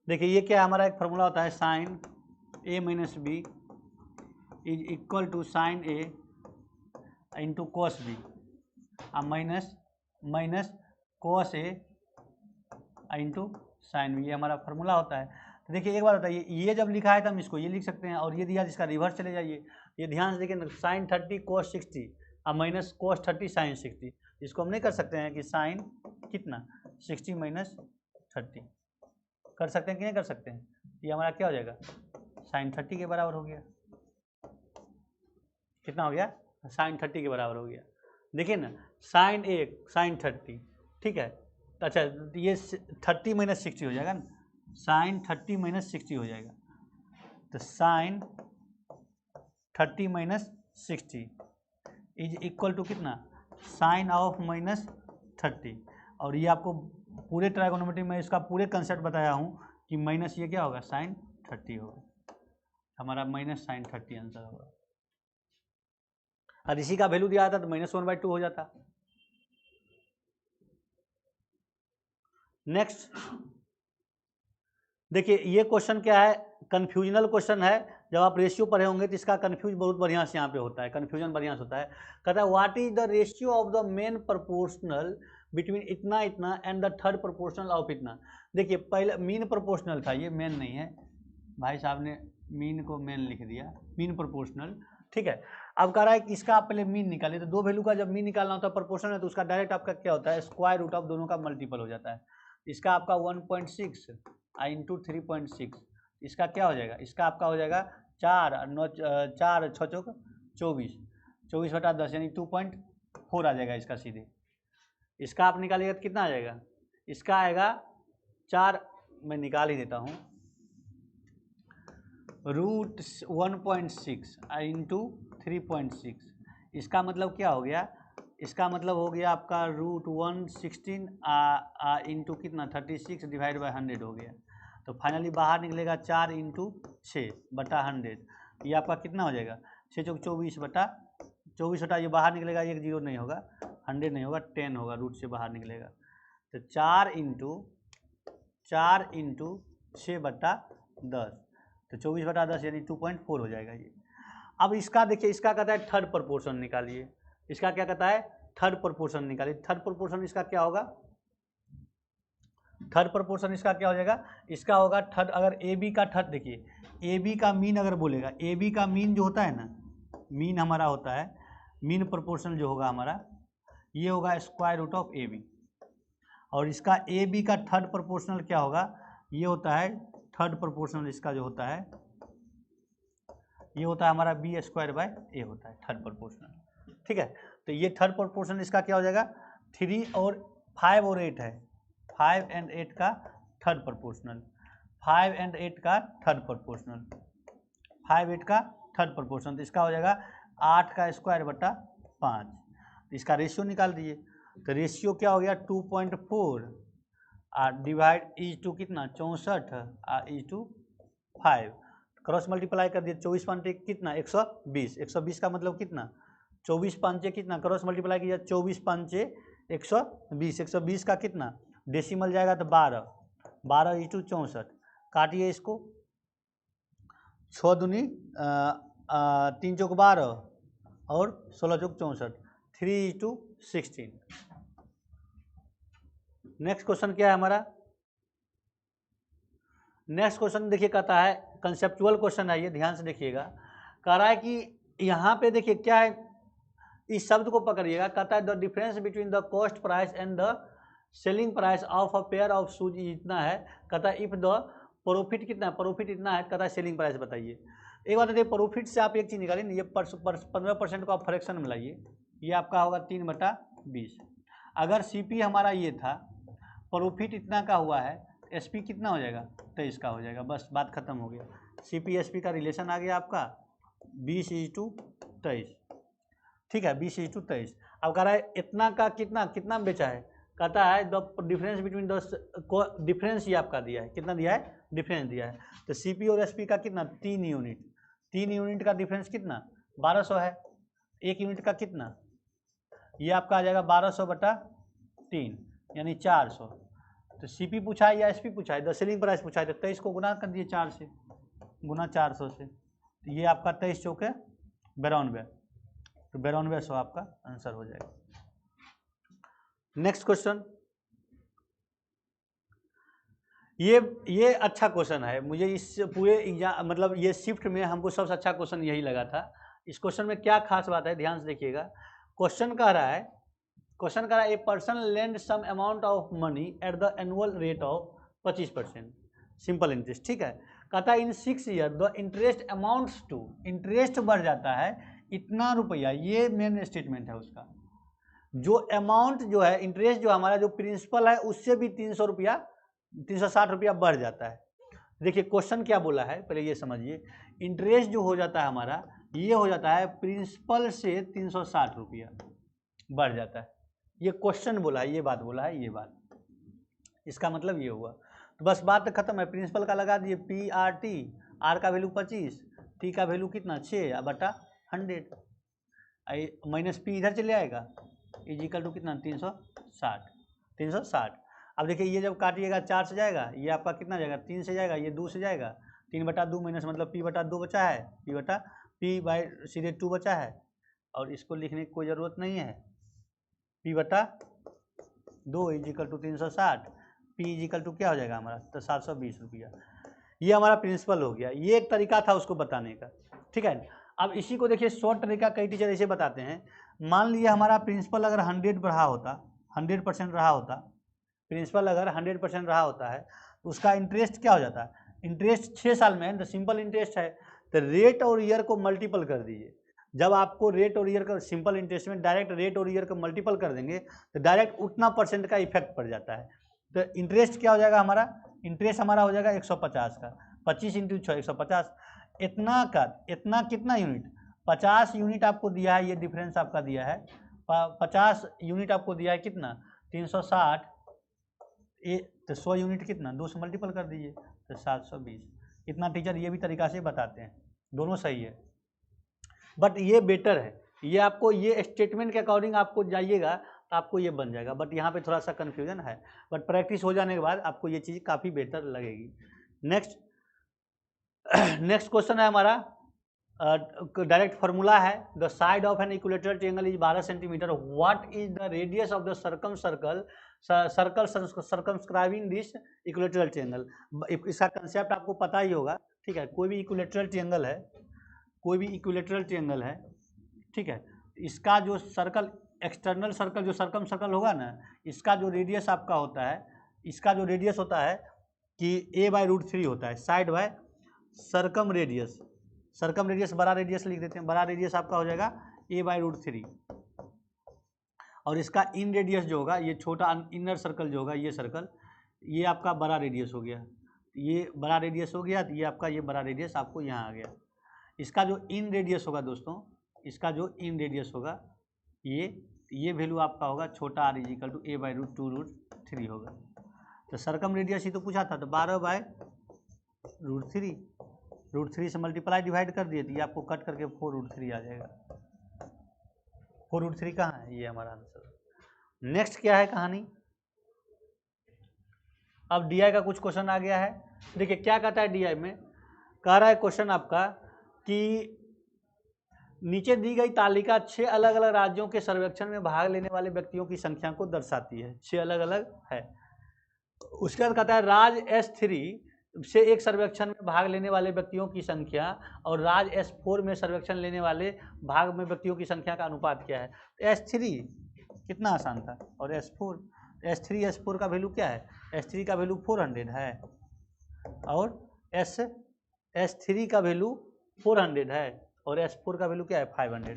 S1: देखिए ये क्या हमारा एक फार्मूला होता है, sine A minus B is equal to sine A into cos B minus minus cos A into sine B, ये हमारा फार्मूला होता है। तो देखिए एक बात बताइए, ये जब लिखा है तो हम इसको ये लिख सकते हैं और ये दिया जिसका रिवर्स चले जाइए। ये ध्यान से देखिए ना, साइन 30 कोस 60 माइनस कोस 30 साइन 60, इसको हम नहीं कर सकते हैं कि साइन कितना 60 माइनस 30 कर सकते हैं कि नहीं कर सकते हैं। ये हमारा क्या हो जाएगा, साइन 30 के बराबर हो गया। कितना हो गया, साइन 30 के बराबर हो गया। देखिए ना, साइन 1 साइन 30, ठीक है। तो अच्छा ये 30 माइनस 60 हो जाएगा ना, साइन 30 माइनस 60 हो जाएगा। तो sine 30 minus 60 is equal to कितना, साइन ऑफ माइनस 30। और ये आपको पूरे ट्राइगोनोमेट्री में इसका पूरे कंसेप्ट बताया हूँ कि माइनस ये क्या होगा, साइन 30 होगा। हमारा माइनस साइन 30 आंसर होगा। और इसी का वैल्यू दिया था तो -1/2 हो जाता। नेक्स्ट देखिए ये क्वेश्चन क्या है, कन्फ्यूजनल क्वेश्चन है। जब आप रेशियो पढ़े होंगे तो इसका कन्फ्यूज बहुत बढ़िया से यहाँ पे होता है, कन्फ्यूजन बढ़िया से होता है। कहता है what is the ratio of the main proportional between इतना इतना and the third proportional of इतना। देखिए पहले मीन प्रोपोर्शनल था, ये मेन नहीं है, भाई साहब ने मीन को मेन लिख दिया, मीन प्रोपोर्शनल। ठीक है, अब कह रहा है कि इसका आप पहले मीन निकालिए। तो दो वैल्यू का जब मीन निकालना होता है प्रोपोर्शनल है तो उसका डायरेक्ट आपका क्या होता है, स्क्वायर रूट ऑफ दोनों का मल्टीपल हो जाता है। इसका आपका 1.6 इंटू 3.6, इसका क्या हो जाएगा, इसका आपका हो जाएगा 4 6 चौक 24, 24/10 यानी 2.4 आ जाएगा इसका सीधे। इसका आप निकालिएगा तो कितना आ जाएगा, इसका आएगा 4, मैं निकाल ही देता हूँ, रूट 1.6 इंटू 3.6। इसका मतलब क्या हो गया, इसका मतलब हो गया आपका रूट 116 इंटू कितना 36 डिवाइड बाई 100 हो गया। तो फाइनली बाहर निकलेगा 4 इंटू 6/100, ये आपका कितना हो जाएगा 6 चौक 24/24 ये बाहर निकलेगा, एक जीरो नहीं होगा, 100 नहीं होगा, 10 होगा, रूट से बाहर निकलेगा। तो 4 इंटू 6/10, तो 24/10 यानी 2.4 हो जाएगा ये। अब इसका देखिए, इसका कहता है थर्ड प्रोपोर्शन निकालिए। इसका क्या कहता है, थर्ड प्रोपोर्शन निकालिए। थर्ड प्रोपोर्शन इसका क्या होगा, थर्ड प्रोपोर्शन इसका क्या हो जाएगा, इसका होगा थर्ड। अगर ए बी का थर्ड, देखिए ए बी का मीन अगर बोलेगा, ए बी का मीन जो होता है ना, मीन हमारा होता है, मीन प्रोपोर्शन जो होगा हमारा ये होगा square root of A B. और इसका ए बी का थर्ड प्रोपोर्शनल क्या होगा, ये होता है थर्ड प्रोपोर्शनल, इसका जो होता है ये होता है हमारा बी स्क्वायर बाय ए होता है थर्ड प्रोपोर्शनल। ठीक है, तो ये थर्ड प्रोपोर्शनल इसका क्या हो जाएगा, 3 और 5 और 8 है, 5 और 8 का थर्ड प्रोपोर्शनल, 5 और 8 का थर्ड प्रोपोर्शनल, 5 8 का थर्ड प्रोपोर्शनल। तो इसका हो जाएगा 8 का स्क्वायर बटा 5। इसका रेशियो निकाल दीजिए। तो रेशियो क्या हो गया 2.4 डिवाइड इज टू कितना 64 इज टू 5, क्रॉस मल्टीप्लाई कर दिए, 24 5 कितना 120, 120 का मतलब कितना 24 5 कितना, क्रॉस मल्टीप्लाई किया 24 5 120, 120 का कितना डेसिमल जाएगा तो 12, 12 इज टू 64, काटिए इसको, 6 दूनी 3 चौक 12 और 16 चौक 64, 3 इज टू 16। नेक्स्ट क्वेश्चन क्या है हमारा, नेक्स्ट क्वेश्चन देखिए कहता है, कंसेप्चुअल क्वेश्चन है ये, ध्यान से देखिएगा। कह रहा है कि यहाँ पे देखिए क्या है, इस शब्द को पकड़िएगा। कहता है the difference between the cost price and the selling price of a pair of shoes इतना है। कहता है इफ द प्रॉफिट कितना है, प्रॉफिट इतना है, कहता है सेलिंग प्राइस बताइए। एक बात है, प्रॉफिट से आप एक चीज़ निकालिए ना, ये 15% को आप फ्रैक्शन में लाइए, ये आपका होगा 3/20। अगर सीपी हमारा ये था, प्रॉफिट इतना का हुआ है, एसपी कितना हो जाएगा, 23 का हो जाएगा, बस बात खत्म हो गया। सीपी एसपी का रिलेशन आ गया आपका 20:23, ठीक है, 20:23। अब कह रहा है इतना का कितना बेचा है, कहता है the difference between the difference ये आपका दिया है, कितना दिया है, डिफरेंस दिया है। तो सीपी और एसपी का कितना, 3 यूनिट, 3 यूनिट का डिफरेंस कितना, 1200 है। 1 यूनिट का कितना, ये आपका आ जाएगा 1200/3 यानी 400। तो सीपी पूछा है या एसपी पूछा है, द सेलिंग प्राइस पूछा है, तो 23 को गुना कर दिए 4 से, गुना 400 से, तो ये आपका 23 चौके 92, तो 9200 आपका आंसर हो जाएगा। नेक्स्ट क्वेश्चन, ये अच्छा क्वेश्चन है, मुझे इस पूरे एग्जाम मतलब ये शिफ्ट में हमको सबसे अच्छा क्वेश्चन यही लगा था। इस क्वेश्चन में क्या खास बात है, ध्यान से देखिएगा। क्वेश्चन कह रहा है a person lend some amount of money at the annual rate of 25%, simple interest, ठीक है। कहता है in 6 year the interest amounts to, interest बढ़ जाता है इतना रुपया, ये मेन स्टेटमेंट है उसका। जो अमाउंट जो है, इंटरेस्ट जो हमारा जो प्रिंसिपल है उससे भी 300 रुपया, 360 रुपया बढ़ जाता है। देखिए क्वेश्चन क्या बोला है, पहले ये समझिए। इंटरेस्ट जो हो जाता है हमारा, ये हो जाता है प्रिंसिपल से 360 रुपया बढ़ जाता है। ये क्वेश्चन बोला है, ये बात बोला है, ये बात, इसका मतलब ये हुआ। तो बस बात खत्म है। प्रिंसिपल का लगा दिए PRT, आर का वैल्यू 25, टी का वैल्यू कितना 6/100, माइनस पी इधर चले आएगा, इजिकल टू कितना 360। अब देखिए ये जब काटिएगा 4 से जाएगा, ये आपका कितना जाएगा 3 से जाएगा, ये 2 से जाएगा, 3/2 माइनस मतलब P/2 बचा है, P/सीधे 2 बचा है, और इसको लिखने की कोई ज़रूरत नहीं है। P/2 is equal to 360, P is equal to क्या हो जाएगा हमारा, तो 720 रुपया। ये हमारा प्रिंसिपल हो गया। ये एक तरीका था उसको बताने का, ठीक है। अब इसी को देखिए शॉर्ट तरीका कई टीचर ऐसे बताते हैं। मान लिया हमारा प्रिंसिपल अगर 100 रहा होता, 100% रहा होता, प्रिंसिपल अगर 100% रहा होता है, तो उसका इंटरेस्ट क्या हो जाता है, इंटरेस्ट 6 साल में है तो सिंपल इंटरेस्ट है, तो रेट और ईयर को मल्टीपल कर दीजिए। जब आपको रेट और ईयर का सिंपल इंटरेस्ट में डायरेक्ट रेट और ईयर को मल्टीपल कर देंगे तो डायरेक्ट उतना परसेंट का इफेक्ट पड़ जाता है। तो इंटरेस्ट क्या हो जाएगा हमारा, इंटरेस्ट हमारा हो जाएगा 150 का, 25 × 6 150, इतना का इतना कितना यूनिट, 50 यूनिट आपको दिया है, ये डिफरेंस आपका दिया है 50 यूनिट आपको दिया है कितना 360, तो 100 यूनिट कितना 2 से मल्टीपल कर दीजिए तो 720। इतना टीचर ये भी तरीका से बताते हैं, दोनों सही है, बट ये बेटर है। ये आपको ये स्टेटमेंट के अकॉर्डिंग आपको जाइएगा तो आपको ये बन जाएगा, बट यहाँ पे थोड़ा सा कन्फ्यूजन है, बट प्रैक्टिस हो जाने के बाद आपको ये चीज़ काफ़ी बेटर लगेगी। नेक्स्ट क्वेश्चन है हमारा, डायरेक्ट फार्मूला है, the side of an equilateral triangle is 12 centimetre, what is the radius of the circle circumscribing this equilateral triangle. इसका कंसेप्ट आपको पता ही होगा, ठीक है। कोई भी इक्विलेटरल ट्रायंगल है, ठीक है, इसका जो सर्कल एक्सटर्नल सर्कल जो सर्कम सर्कल होगा ना, इसका जो रेडियस आपका होता है, इसका जो रेडियस होता है कि a/√3 होता है, साइड बाय सर्कम रेडियस बड़ा रेडियस लिख देते हैं, बड़ा रेडियस आपका हो जाएगा a/√3, और इसका इन रेडियस जो होगा, ये छोटा इनर सर्कल जो होगा, ये सर्कल, ये आपका बड़ा रेडियस हो गया, ये बड़ा रेडियस हो गया, तो ये आपका ये बड़ा रेडियस आपको यहाँ आ गया। इसका जो इन रेडियस होगा दोस्तों, इसका जो इन रेडियस होगा, ये वैल्यू आपका होगा छोटा r इजिकल टू a/√2√3 होगा। तो सर्कम रेडियस ही तो पूछा था, तो 12/√3 से मल्टीप्लाई डिवाइड कर दिए, तो ये आपको कट करके 4√3 आ जाएगा। 4√3 कहाँ है, ये हमारा आंसर। नेक्स्ट क्या है कहानी, अब DI का कुछ क्वेश्चन आ गया है। देखिए क्या कहता है DI में, कह रहा है क्वेश्चन आपका कि नीचे दी गई तालिका 6 अलग अलग राज्यों के सर्वेक्षण में भाग लेने वाले व्यक्तियों की संख्या को दर्शाती है, 6 अलग अलग है। उसके बाद कहता है राज्य S3 से एक सर्वेक्षण में भाग लेने वाले व्यक्तियों की संख्या और राज्य S4 में सर्वेक्षण लेने वाले भाग में व्यक्तियों की संख्या का अनुपात क्या है। S3 कितना आसान था, और S4 का वैल्यू क्या है, S3 का वैल्यू 400 है, और S3 का वैल्यू 400 है और S4 का वैल्यू क्या है 500 है,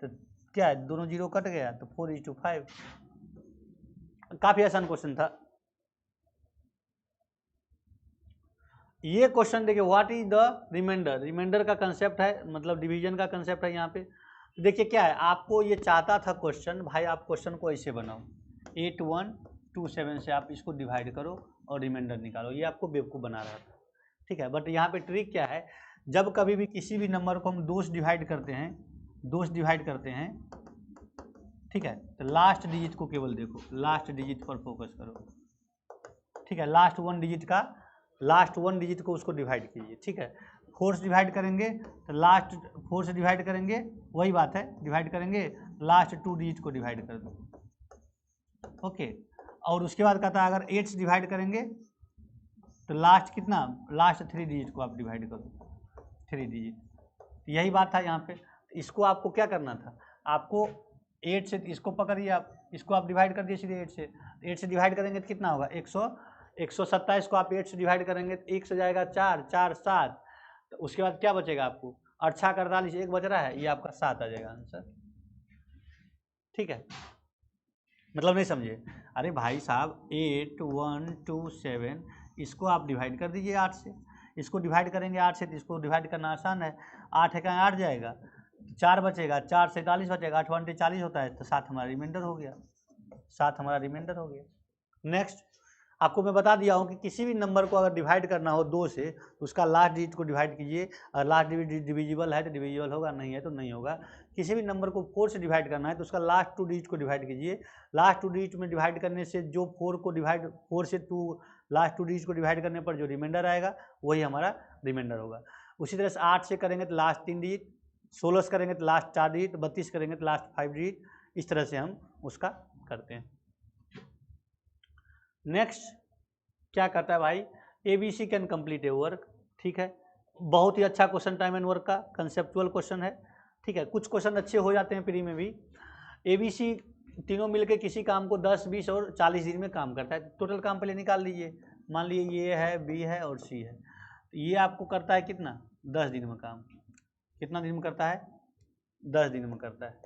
S1: तो क्या है दोनों जीरो कट गया तो 4:5। काफी आसान क्वेश्चन था ये क्वेश्चन। देखिए what is the remainder, remainder का कंसेप्ट है, मतलब डिवीजन का कंसेप्ट है यहाँ पे। देखिए क्या है, आपको ये चाहता था क्वेश्चन, भाई आप क्वेश्चन को ऐसे बनाओ 8127 से आप इसको डिवाइड करो और रिमाइंडर निकालो, ये आपको बेवकूफ़ बना रहा था, ठीक है। बट यहाँ पे ट्रिक क्या है, जब कभी भी किसी भी नंबर को हम 2 से डिवाइड करते हैं, ठीक है, तो लास्ट डिजिट को केवल देखो, लास्ट डिजिट पर फोकस करो, ठीक है। लास्ट वन डिजिट को उसको डिवाइड कीजिए, ठीक है। 4 से डिवाइड करेंगे तो लास्ट 4 से डिवाइड करेंगे, वही बात है, डिवाइड करेंगे लास्ट 2 डिजिट को डिवाइड कर दो, ओके। और उसके बाद कहता है अगर 8 से डिवाइड करेंगे तो लास्ट कितना, लास्ट 3 डिजिट को आप डिवाइड करो, 3 डिजिट। तो यही बात था यहाँ पे। इसको आपको क्या करना था, आपको 8 से इसको पकड़िए आप, इसको आप डिवाइड कर दिए सीधे 8 से डिवाइड करेंगे तो कितना होगा 127 को आप 8 से डिवाइड करेंगे तो 1 से जाएगा 4, 4 7, तो उसके बाद क्या बचेगा आपको 8 6 48, 1 बच रहा है, ये आपका 7 आ जाएगा आंसर, ठीक है। मतलब नहीं समझिए, अरे भाई साहब 8127 इसको आप डिवाइड कर दीजिए 8 से, इसको डिवाइड करेंगे 8 से तो इसको डिवाइड करना आसान है, 8 का 8 जाएगा, 4 बचेगा, 4 से 41 बचेगा, 8 1 40 होता है, तो 7 हमारा रिमाइंडर हो गया, 7 हमारा रिमाइंडर हो गया। नेक्स्ट आपको मैं बता दिया हूँ कि किसी भी नंबर को अगर डिवाइड करना हो 2 से तो उसका लास्ट डिजिट को डिवाइड कीजिए, और लास्ट डिजिट डिविजिबल है तो डिविजिबल होगा, नहीं है तो नहीं होगा। किसी भी नंबर को 4 से डिवाइड करना है तो उसका लास्ट 2 डिजिट को डिवाइड कीजिए, लास्ट 2 डिजिट में डिवाइड करने से जो 4 से 2 लास्ट 2 डिजिट को डिवाइड करने पर जो रिमाइंडर आएगा वही हमारा रिमाइंडर होगा। उसी तरह से 8 से करेंगे तो लास्ट 3 डिजिट, 16 से करेंगे तो लास्ट 4 डिजिट, 32 करेंगे तो लास्ट 5 डिजिट, इस तरह से हम उसका करते हैं। नेक्स्ट क्या कहता है भाई, ABC can complete A work, ठीक है। बहुत ही अच्छा क्वेश्चन, टाइम एंड वर्क का कंसेप्चुअल क्वेश्चन है, ठीक है। कुछ क्वेश्चन अच्छे हो जाते हैं प्री में भी। ABC तीनों मिलके किसी काम को 10 20 और 40 दिन में काम करता है। टोटल काम पहले निकाल लीजिए, मान लीजिए ये है, B है और C है, ये आपको करता है कितना 10 दिन में काम, कितना दिन में करता है 10 दिन में करता है,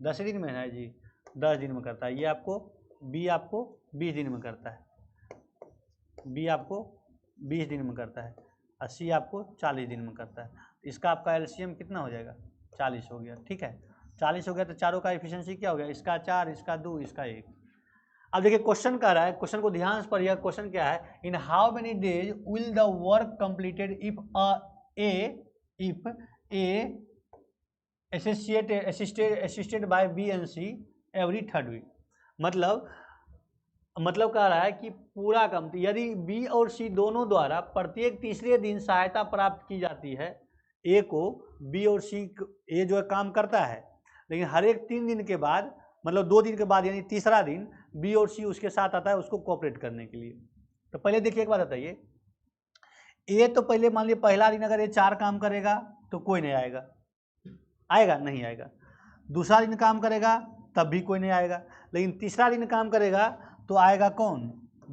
S1: 10 दिन में है जी, 10 दिन में करता है। ये आपको B आपको 20 दिन में करता है, B आपको 20 दिन में करता है और C आपको 40 दिन में करता है। इसका आपका LCM कितना हो जाएगा 40 हो गया, ठीक है। 40 हो गया तो चारों का एफिशिएंसी क्या हो गया, इसका 4, इसका 2, इसका 1। अब देखिए क्वेश्चन कह रहा है, क्वेश्चन को ध्यान से पढ़िएगा। क्वेश्चन क्या है, in how many days will the work completed if A assisted by B and C every 3rd week. मतलब कह रहा है कि पूरा काम यदि B और C दोनों द्वारा प्रत्येक तीसरे दिन सहायता प्राप्त की जाती है, A को B और C A जो है काम करता है, लेकिन हर एक 3 दिन के बाद, मतलब 2 दिन के बाद यानी तीसरा दिन B और C उसके साथ आता है उसको कोऑपरेट करने के लिए। तो पहले देखिए एक बात बताइए, A तो पहले मान लीजिए पहला दिन अगर ये 4 काम करेगा तो कोई नहीं आएगा, आएगा नहीं आएगा। दूसरा दिन काम करेगा तब भी कोई नहीं आएगा, लेकिन तीसरा दिन काम करेगा तो आएगा कौन,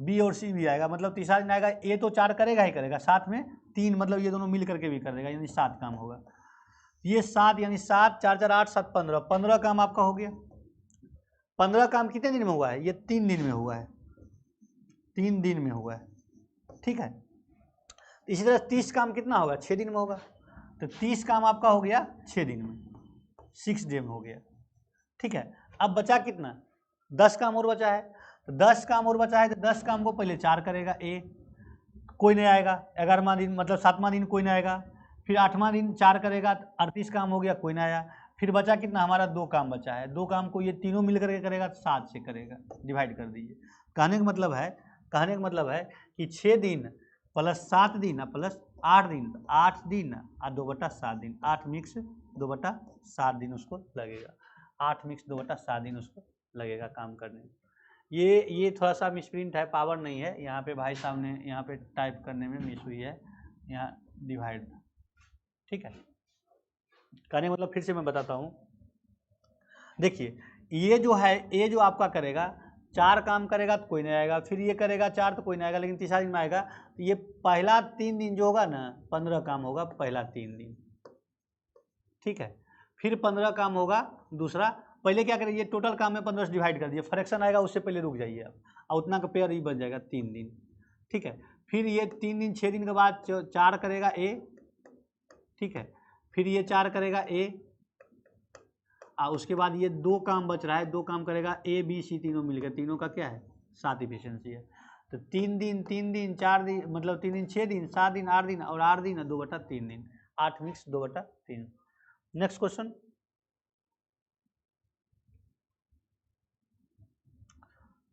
S1: B और C भी आएगा। मतलब तीसरा दिन आएगा, A तो 4 करेगा ही करेगा, साथ में 3, मतलब ये दोनों मिल करके भी कर देगा, यानी 7 काम होगा। ये 7 यानी 7 4 4 8 7 15, 15 काम आपका हो गया। 15 काम कितने दिन में हुआ है, ये 3 दिन में हुआ है, 3 दिन में हुआ है, ठीक है। इसी तरह 30 काम कितना होगा 6 दिन में होगा, तो 30 काम आपका हो गया 6 दिन में, 6 डे में हो गया, ठीक है। अब बचा कितना, 10 काम और बचा है, तो 10 काम और बचा है तो 10 काम को पहले 4 करेगा A, कोई नहीं आएगा। 11वां दिन मतलब 7वां दिन कोई नहीं आएगा, फिर 8वां दिन 4 करेगा तो 38 काम हो गया, कोई नहीं आया। फिर बचा कितना हमारा 2 काम बचा है, 2 काम को ये तीनों मिल करके करेगा तो 7 से करेगा, डिवाइड कर दीजिए। कहने का मतलब है कि 6 दिन प्लस 7 दिन प्लस 8 दिन, 8 दिन और 2/7 दिन, 8 मिक्स 2/7 दिन उसको लगेगा, 8 मिक्स 2/7 दिन उसको लगेगा काम करने में। ये थोड़ा सा मिसप्रिंट है, पावर नहीं है यहाँ पे, भाई साहब ने यहाँ पे टाइप करने में मिस हुई है, यहाँ डिवाइड, ठीक है। कहने मतलब फिर से मैं बताता हूँ, देखिए ये जो है, ये जो आपका करेगा 4 काम करेगा तो कोई नहीं आएगा, फिर ये करेगा 4 तो कोई नहीं आएगा, लेकिन तीसरा दिन में आएगा। तो ये पहला 3 दिन जो होगा ना 15 काम होगा, पहला 3 दिन ठीक है। फिर 15 काम होगा दूसरा, पहले क्या करेंगे, टोटल काम में 15 से डिवाइड कर दिए, फ्रैक्शन आएगा उससे पहले रुक जाइए आप, और उतना का पेयर ही बन जाएगा 3 दिन, ठीक है। फिर ये 3 दिन 6 दिन के बाद 4 करेगा ए, ठीक है। फिर ये 4 करेगा ए, उसके बाद ये 2 काम बच रहा है, 2 काम करेगा ए बी सी, तीनों मिलकर, तीनों का क्या है 7 इफिशियंसी है। तो 3 दिन 4 दिन, मतलब 3 दिन 6 दिन 7 दिन 8 दिन और 8 दिन 2/3 दिन, 8 mix 2/3। Next question,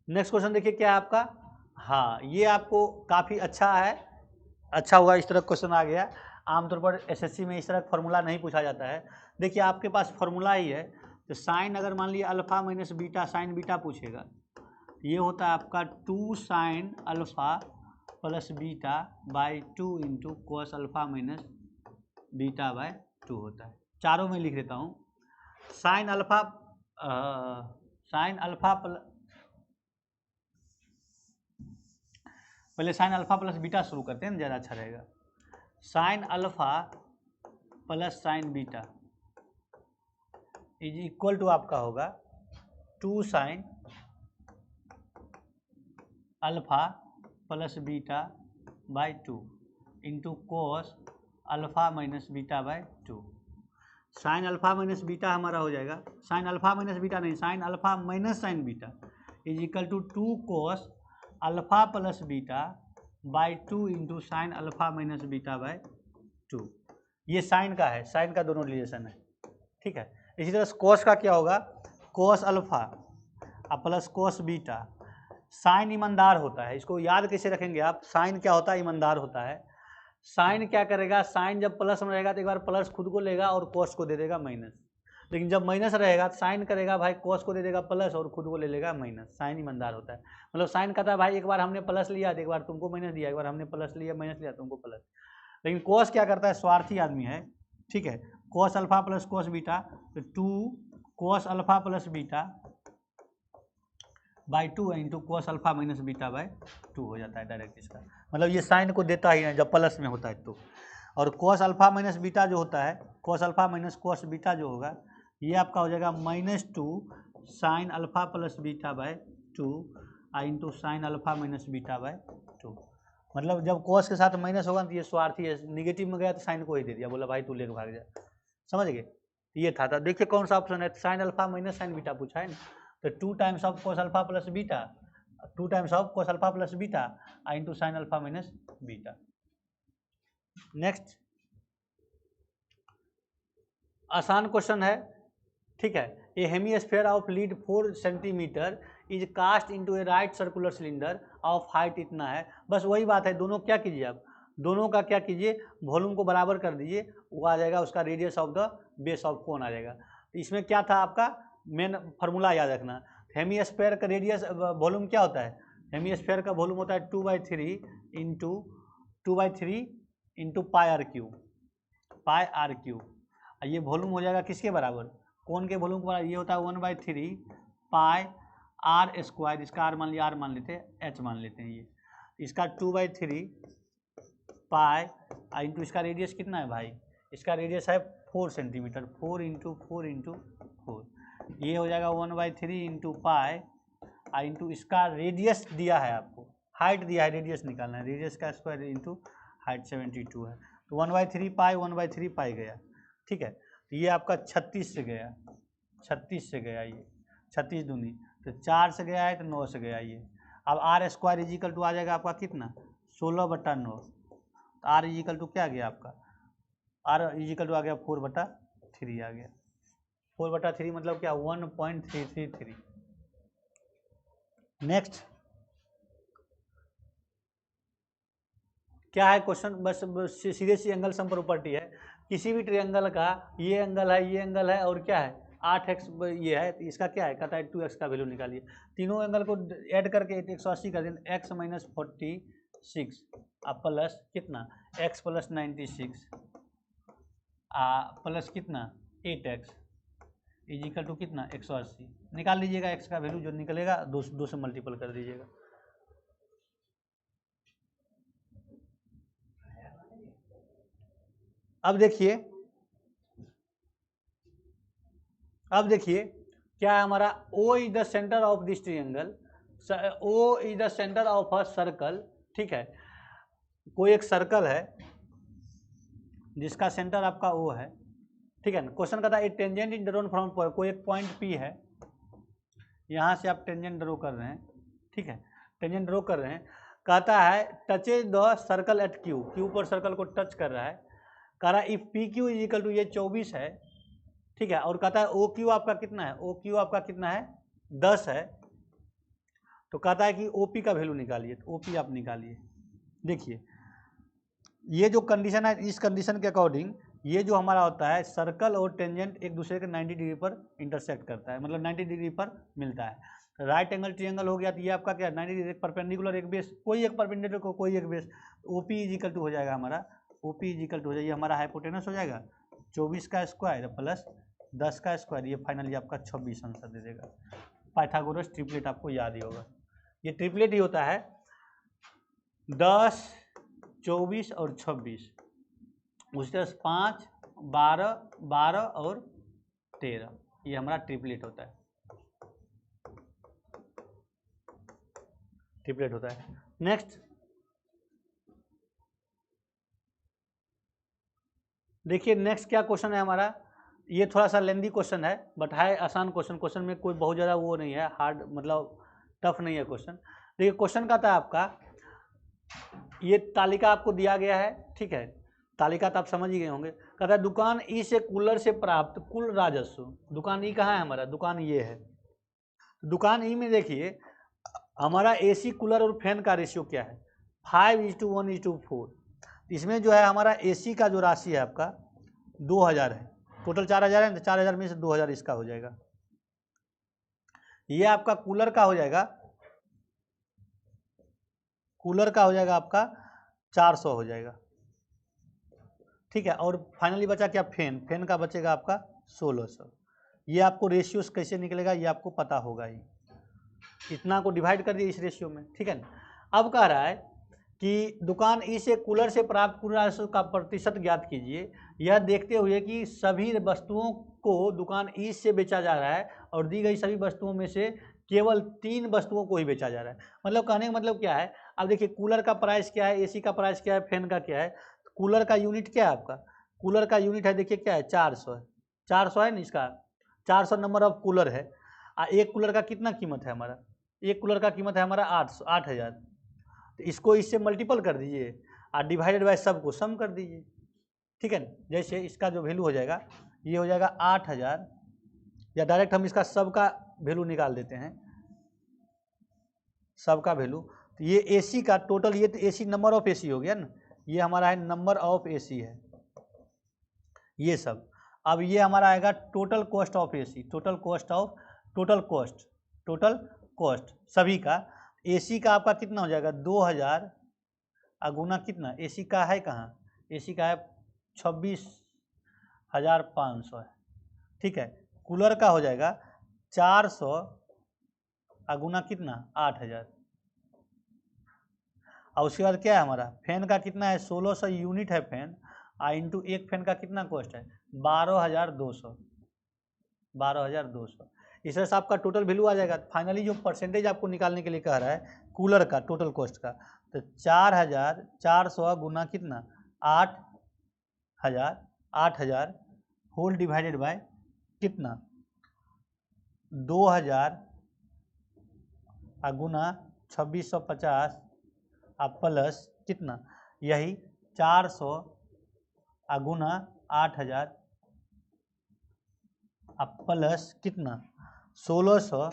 S1: next question देखिए क्या है आपका। हाँ, ये आपको काफ़ी अच्छा है, अच्छा हुआ इस तरह क्वेश्चन आ गया। आमतौर पर एसएससी में इस तरह फॉर्मूला नहीं पूछा जाता है। देखिए आपके पास फॉर्मूला ही है, तो साइन अगर मान लिया alpha minus beta, sine beta पूछेगा, ये होता है आपका 2 sine alpha plus beta by 2 into cos alpha minus beta by 2 होता है। चारों में लिख देता हूँ, साइन अल्फा पहले साइन अल्फा प्लस बीटा शुरू करते हैं, ज़्यादा अच्छा रहेगा। Sine alpha plus sine beta is equal to आपका होगा 2 sine alpha plus beta by 2 into cos alpha minus beta by 2। Sine alpha minus beta हमारा हो जाएगा, साइन अल्फा माइनस बीटा नहीं, sine alpha minus sine beta is equal to 2 cos alpha plus beta by 2 into sine alpha minus beta by 2। ये sign का है, sign का दोनों relation है, ठीक है। इसी तरह कोस का क्या होगा, cos alpha plus cos beta. Sine ईमानदार होता है, इसको याद कैसे रखेंगे आप, साइन क्या होता है, ईमानदार होता है। साइन क्या करेगा, साइन जब प्लस में रहेगा तो एक बार प्लस खुद को लेगा और कोस को दे देगा माइनस, लेकिन जब माइनस रहेगा तो साइन करेगा भाई कोस को दे देगा प्लस और खुद को ले लेगा माइनस। साइन ईमानदार होता है, मतलब साइन कहता है भाई एक बार हमने प्लस लिया तो एक बार तुमको माइनस दिया, एक बार हमने प्लस लिया माइनस लिया तुमको प्लस। लेकिन कोस क्या करता है, स्वार्थी आदमी है, ठीक है। कोस अल्फा प्लस कोस बीटा, तो 2 cos alpha plus beta by 2 into cos alpha minus beta by 2 हो जाता है डायरेक्ट इसका, मतलब ये साइन को देता ही है जब प्लस में होता है तो। और कोस अल्फा माइनस बीटा जो होता है, कोस अल्फा माइनस कोस बीटा जो होगा, ये आपका हो जाएगा -2 sine alpha plus beta by 2 into sine alpha minus beta by 2। मतलब जब कोस के साथ माइनस होगा तो ये स्वार्थी है, निगेटिव में गया तो साइन को ही दे दिया, बोला भाई तू लेके भाग जा, समझ गए। ये था देखिए कौन सा ऑप्शन है, sine alpha minus sine beta पूछा है ना, तो 2 times of cos alpha plus beta, 2 times of cos alpha plus beta into sine alpha minus beta. Next आसान क्वेश्चन है, ठीक है। A hemisphere of lead 4 centimetre is cast into a right circular cylinder of height इतना है। बस वही बात है, दोनों क्या कीजिए आप, दोनों का क्या कीजिए, वॉल्यूम को बराबर कर दीजिए, वो आ जाएगा उसका radius of the base of cone आ जाएगा। तो इसमें क्या था आपका मेन फार्मूला याद रखना, हेमीस्फीयर का रेडियस वॉल्यूम क्या होता है, हेमीस्फीयर का वॉल्यूम होता है 2/3 इंटू पाई आर क्यू। ये वॉल्यूम हो जाएगा किसके बराबर, कोन के वॉल्यूम के बराबर, ये होता है 1/3 पाई आर स्क्वायर, इसका आर मान लिया, आर मान लेते हैं, एच मान लेते हैं, ये इसका 2/3 पाई इंटू इसका रेडियस कितना है भाई, इसका रेडियस है 4 सेंटीमीटर, 4 इंटू 4, ये हो जाएगा 1/3 इंटू पाई इंटू इसका रेडियस दिया है आपको, हाइट दिया है, रेडियस निकालना है, रेडियस का स्क्वायर इंटू हाइट 72 है, तो 1/3 पाई गया, ठीक है। तो ये आपका 36 से गया, 36 से गया, ये 36 दूनी तो 4 से गया है, तो 9 से गया ये। अब आर स्क्वायर इजिकल टू आ जाएगा आपका कितना 16/9, तो आर इजिकल टू क्या आ गया आपका, आर इजिकल टू आ गया 4/3 आ गया, 4/3 मतलब क्या 1.333। नेक्स्ट क्या है क्वेश्चन, बस सीधे सी एंगल सम प्रॉपर्टी है, किसी भी ट्रायंगल का ये एंगल है, ये एंगल है और क्या है 8x ये है, तो इसका क्या है कहता है 2x का वैल्यू निकालिए, तीनों एंगल को ऐड करके 180 कर दें, x माइनस 46 प्लस कितना x प्लस 96 प्लस कितना 8x इजिकल टू कितना 180, निकाल लीजिएगा x का वैल्यू, जो निकलेगा 2 से मल्टीपल कर दीजिएगा। अब देखिए अब देखिए क्या है हमारा, O is the centre of this triangle, O is the centre of a circle, ठीक है। कोई एक सर्कल है जिसका सेंटर आपका O है, ठीक है ना। क्वेश्चन कहता है टेंजेंट इज ड्रॉन फ्रॉम, कोई एक पॉइंट P है, यहाँ से आप टेंजेंट ड्रॉ कर रहे हैं, ठीक है, टेंजेंट ड्रॉ कर रहे हैं। कहता है touches the circle at Q, Q पर सर्कल को टच कर रहा है। कह रहा है if PQ is equal to, ये 24 है, ठीक है, और कहता है OQ आपका कितना है, OQ आपका कितना है 10 है। तो कहता है कि OP का वैल्यू निकालिए, तो OP आप निकालिए। देखिए ये जो कंडीशन है, इस कंडीशन के अकॉर्डिंग ये जो हमारा होता है सर्कल और टेंजेंट एक दूसरे के 90 डिग्री पर इंटरसेक्ट करता है, मतलब 90 डिग्री पर मिलता है। राइट एंगल ट्रायंगल हो गया, तो ये आपका क्या 90 डिग्री, एक परपेंडिकुलर एक बेस, कोई एक परपेंडिकुलर को कोई एक base, OP is equal to हो जाएगा हमारा, OP इज इक्वल टू हो जाएगा, ये हमारा हाइपोटेनस हो जाएगा 24 का स्क्वायर प्लस 10 का स्क्वायर, ये फाइनली आपका 26 आंसर दे देगा। पाइथागोरस ट्रिपलेट आपको याद ही होगा, ये ट्रिपलेट ही होता है 10, 24 और 26, उसके पास 5, 12, 12 और 13, ये हमारा ट्रिपलेट होता है, ट्रिपलेट होता है। नेक्स्ट देखिए, नेक्स्ट क्या क्वेश्चन है हमारा, ये थोड़ा सा लेंदी क्वेश्चन है बट है आसान क्वेश्चन, क्वेश्चन में कोई बहुत ज़्यादा वो नहीं है, हार्ड मतलब टफ नहीं है क्वेश्चन। देखिए क्वेश्चन का था आपका, ये तालिका आपको दिया गया है, ठीक है, तालिका तो आप समझ ही गए होंगे। कहता है दुकान ई से कूलर से प्राप्त कुल राजस्व, दुकान ई कहाँ है हमारा, दुकान ये है। दुकान ई में देखिए हमारा AC कूलर और फैन का रेशियो क्या है, 5:1:4। इसमें जो है हमारा AC का जो राशि है आपका 2000 है, टोटल 4000 है, तो 4000 में से 2000 इसका हो जाएगा। ये आपका कूलर का हो जाएगा, कूलर का हो जाएगा आपका 400 हो जाएगा, ठीक है। और फाइनली बचा क्या, फैन, फैन का बचेगा आपका 1600। ये आपको रेशियोस कैसे निकलेगा ये आपको पता होगा ही, इतना को डिवाइड कर दिए इस रेशियो में, ठीक है ना। अब कह रहा है कि दुकान ई से कूलर से प्राप्त कुल राजस्व का प्रतिशत ज्ञात कीजिए, यह देखते हुए कि सभी वस्तुओं को दुकान ई से बेचा जा रहा है और दी गई सभी वस्तुओं में से केवल 3 वस्तुओं को ही बेचा जा रहा है। मतलब कहने का मतलब क्या है, अब देखिए कूलर का प्राइस क्या है, AC का प्राइस क्या है, फैन का क्या है। कूलर का यूनिट क्या है आपका, कूलर का यूनिट है देखिए क्या है 400 है, 400 है ना, इसका 400 नंबर ऑफ कूलर है। एक कूलर का कितना कीमत है हमारा, एक कूलर का कीमत है हमारा 8000। तो इसको इससे मल्टीपल कर दीजिए और डिवाइडेड बाय सब को सम कर दीजिए, ठीक है। जैसे इसका जो वैल्यू हो जाएगा ये हो जाएगा 8000, या डायरेक्ट हम इसका सब का वैल्यू निकाल देते हैं, सब का वैल्यू। तो ये AC का टोटल, ये तो AC नंबर ऑफ AC हो गया ना, ये हमारा है नंबर ऑफ AC है ये सब। अब ये हमारा आएगा total cost of AC, total cost of, total cost, total cost सभी का। AC का आपका कितना हो जाएगा 2000 अगुना कितना, AC का है कहाँ, AC का है 26,500 है, ठीक है। कूलर का हो जाएगा 400 अगुना कितना 8000, और उसके बाद क्या है हमारा फैन का कितना है 1600 यूनिट है फैन, इंटू एक फैन का कितना कॉस्ट है 12200, 12200। इस तरह से आपका टोटल वैल्यू आ जाएगा। फाइनली जो परसेंटेज आपको निकालने के लिए कह रहा है कूलर का टोटल कॉस्ट का, तो 4400 गुना कितना 8000, 8000 होल डिवाइडेड बाय कितना 2000 गुना 2650 अब प्लस कितना यही 400 गुना 8000 अब प्लस कितना 1600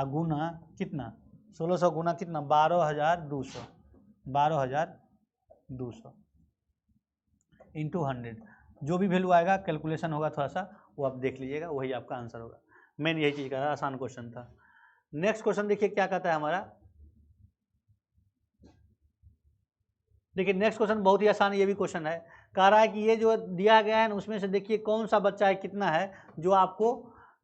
S1: गुना कितना 1600 गुना कितना 12200, 12200 इंटू 100, जो भी वैल्यू आएगा कैलकुलेशन होगा थोड़ा सा वो आप देख लीजिएगा, वही आपका आंसर होगा। मेन यही चीज़ का आसान क्वेश्चन था। नेक्स्ट क्वेश्चन देखिए क्या कहता है हमारा, देखिए नेक्स्ट क्वेश्चन बहुत ही आसान ये भी क्वेश्चन है। कह रहा है कि ये जो दिया गया है ना उसमें से देखिए कौन सा बच्चा है कितना है जो आपको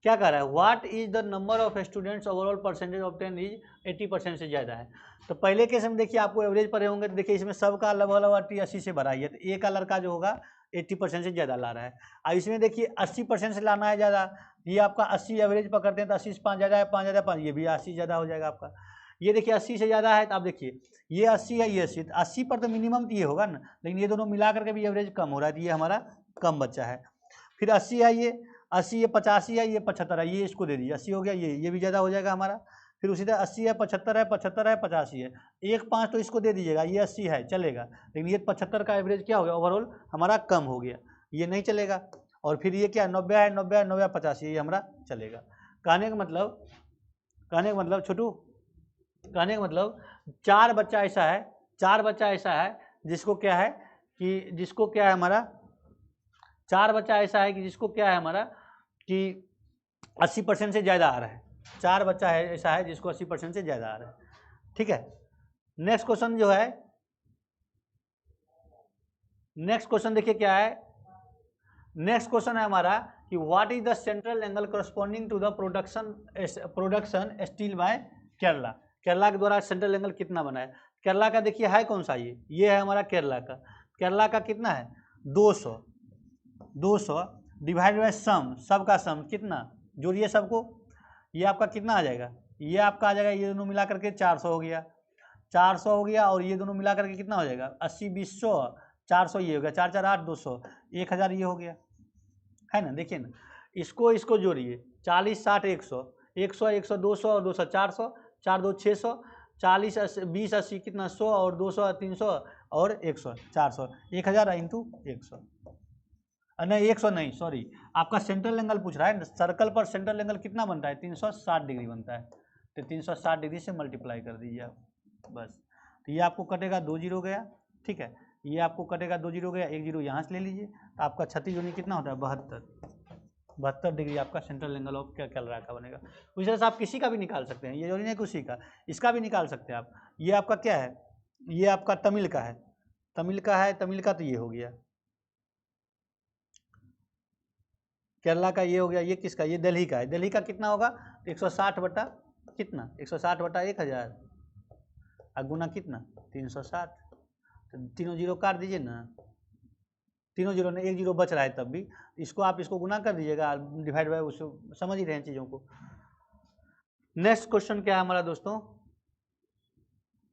S1: क्या कह रहा है, what is the number of students overall percentage obtain is 80% से ज़्यादा है। तो पहले केस में देखिए आपको एवरेज पढ़े होंगे, तो देखिए इसमें सबका लगभग 80 से भरा है, तो ए का लड़का जो होगा 80% से ज़्यादा ला रहा है। अब इसमें देखिए 80% से लाना है ज़्यादा, ये आपका 80 एवरेज पकड़ते हैं तो 80 से 5 ज़्यादा है, 5 ज़्यादा 5, ये भी 80 ज़्यादा हो जाएगा आपका। ये देखिए 80 से ज़्यादा है तो आप देखिए ये 80 है, ये 80, 80 पर तो मिनिमम तो ये होगा ना, लेकिन ये दोनों मिला करके भी एवरेज कम हो रहा है, तो ये हमारा कम बच्चा है। फिर 80 है, ये 80, ये 85 है, ये 75 है, ये इसको दे दीजिए, 80 हो गया, ये भी ज़्यादा हो जाएगा हमारा। फिर उसी तरह 80 है, 75 है, 75 है, 85 है, 1 5 तो इसको दे दीजिएगा, ये 80 है चलेगा, लेकिन ये 75 का एवरेज क्या हो गया, ओवरऑल हमारा कम हो गया, ये नहीं चलेगा। और फिर ये क्या 90 है, 90 है, 90 85, ये हमारा चलेगा। कहने का मतलब छोटू, कहने का मतलब 4 बच्चा ऐसा है जिसको क्या है कि जिसको क्या है हमारा 4 बच्चा ऐसा है कि जिसको क्या है हमारा कि 80% से ज़्यादा आ रहा है। 4 बच्चा है ऐसा है जिसको 80% से ज़्यादा आ रहा है, ठीक है। नेक्स्ट क्वेश्चन जो है, नेक्स्ट क्वेश्चन देखिए क्या है। नेक्स्ट क्वेश्चन है हमारा कि what is the central angle corresponding to the production steel by Kerala. Kerala के द्वारा सेंट्रल एंगल कितना बना है। केरला का देखिए है कौन सा, ये है हमारा केरला का। केरला का कितना है 200 डिवाइड बाय सम, सबका सम कितना, जोड़िए सबको, ये आपका कितना आ जाएगा, ये आपका आ जाएगा, ये दोनों मिला करके 400 हो गया, 400 हो गया, और ये दोनों मिला करके कितना हो जाएगा 80 20 100 400, ये हो गया 4 4 8 200 1000, ये हो गया है ना। देखिए ना, इसको जोड़िए 40 60 100 100 100 200 और 200 400 4 2 600 40 20 80 कितना 100 और 200 300 और 100 400 1000 इंटू 100, नहीं 100 नहीं, सॉरी, आपका सेंट्रल एंगल पूछ रहा है। सर्कल पर सेंट्रल एंगल कितना बनता है 360 डिग्री बनता है, तो 360 डिग्री से मल्टीप्लाई कर दीजिए आप बस। तो ये आपको कटेगा 2 जीरो गया, ठीक है, ये आपको कटेगा 2 जीरो गया, 1 जीरो यहाँ से ले लीजिए, तो आपका 36 दूनी कितना होता है 72 डिग्री आपका सेंट्रल एंगल ऑफ क्या केरला का बनेगा। उस तरह से आप किसी का भी निकाल सकते हैं, ये जो नहीं उसी का, इसका भी निकाल सकते हैं आप। ये आपका क्या है, ये आपका तमिल का है, तमिल का तो ये हो गया केरला का, ये हो गया, ये किसका, ये दिल्ली का है। दिल्ली का कितना होगा 160 बटा कितना 160 बटा 1000 और गुना कितना 360, तो तीनों जीरो काट दीजिए ना, तीनों जीरो ने 1 जीरो बच रहा है, तब भी इसको आप इसको गुना कर दीजिएगा, डिवाइड बाय, उसको समझ ही रहे हैं चीज़ों को। नेक्स्ट क्वेश्चन क्या है हमारा दोस्तों,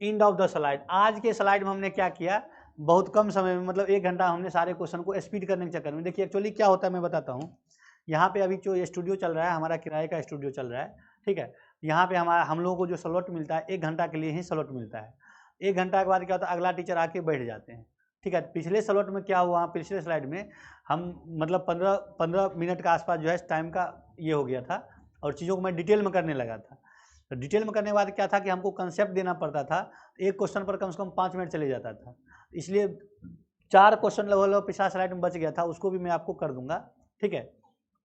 S1: एंड ऑफ द स्लाइड। आज के स्लाइड में हमने क्या किया, बहुत कम समय में, मतलब 1 घंटा हमने सारे क्वेश्चन को स्पीड करने के चक्कर में, देखिए एक्चुअली क्या होता है मैं बताता हूँ। यहाँ पे अभी जो स्टूडियो चल रहा है, हमारा किराए का स्टूडियो चल रहा है, ठीक है। यहाँ पे हम लोगों को जो स्लॉट मिलता है 1 घंटा के लिए ही स्लॉट मिलता है। 1 घंटा के बाद क्या होता है, अगला टीचर आके बैठ जाते हैं, ठीक है। पिछले स्लॉट में क्या हुआ, पिछले स्लाइड में हम मतलब 15 मिनट के आसपास जो है टाइम का ये हो गया था, और चीज़ों को मैं डिटेल में करने लगा था। तो डिटेल में करने के बाद क्या था कि हमको कंसेप्ट देना पड़ता था, एक क्वेश्चन पर कम से कम 5 मिनट चले जाता था, इसलिए 4 क्वेश्चन लगभग पिछला स्लाइड में बच गया था, उसको भी मैं आपको कर दूंगा, ठीक है।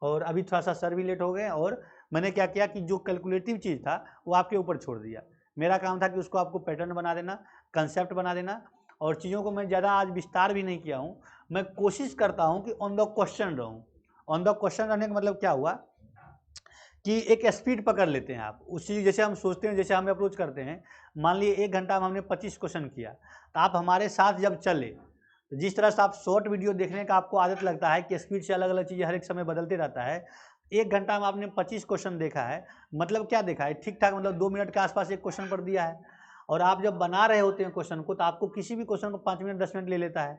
S1: और अभी थोड़ा सा सर भी लेट हो गए, और मैंने क्या किया कि जो कैलकुलेटिव चीज़ था वो आपके ऊपर छोड़ दिया। मेरा काम था कि उसको आपको पैटर्न बना देना, कंसेप्ट बना देना, और चीज़ों को मैं ज़्यादा आज विस्तार भी नहीं किया हूँ। मैं कोशिश करता हूँ कि ऑन द क्वेश्चन रहूँ। ऑन द क्वेश्चन रहने का मतलब क्या हुआ कि एक स्पीड पकड़ लेते हैं आप उस चीज़, जैसे हम सोचते हैं, जैसे हम अप्रोच करते हैं। मान लिए 1 घंटा में हमने 25 क्वेश्चन किया, तो आप हमारे साथ जब चले, तो जिस तरह से आप शॉर्ट वीडियो देखने का आपको आदत लगता है कि स्पीड से अलग अलग चीज़ें हर एक समय बदलते रहता है, 1 घंटा में आपने 25 क्वेश्चन देखा है, मतलब क्या देखा है, ठीक ठाक, मतलब 2 मिनट के आसपास एक क्वेश्चन पर दिया है। और आप जब बना रहे होते हैं क्वेश्चन को, तो आपको किसी भी क्वेश्चन को 5 मिनट 10 मिनट ले लेता है।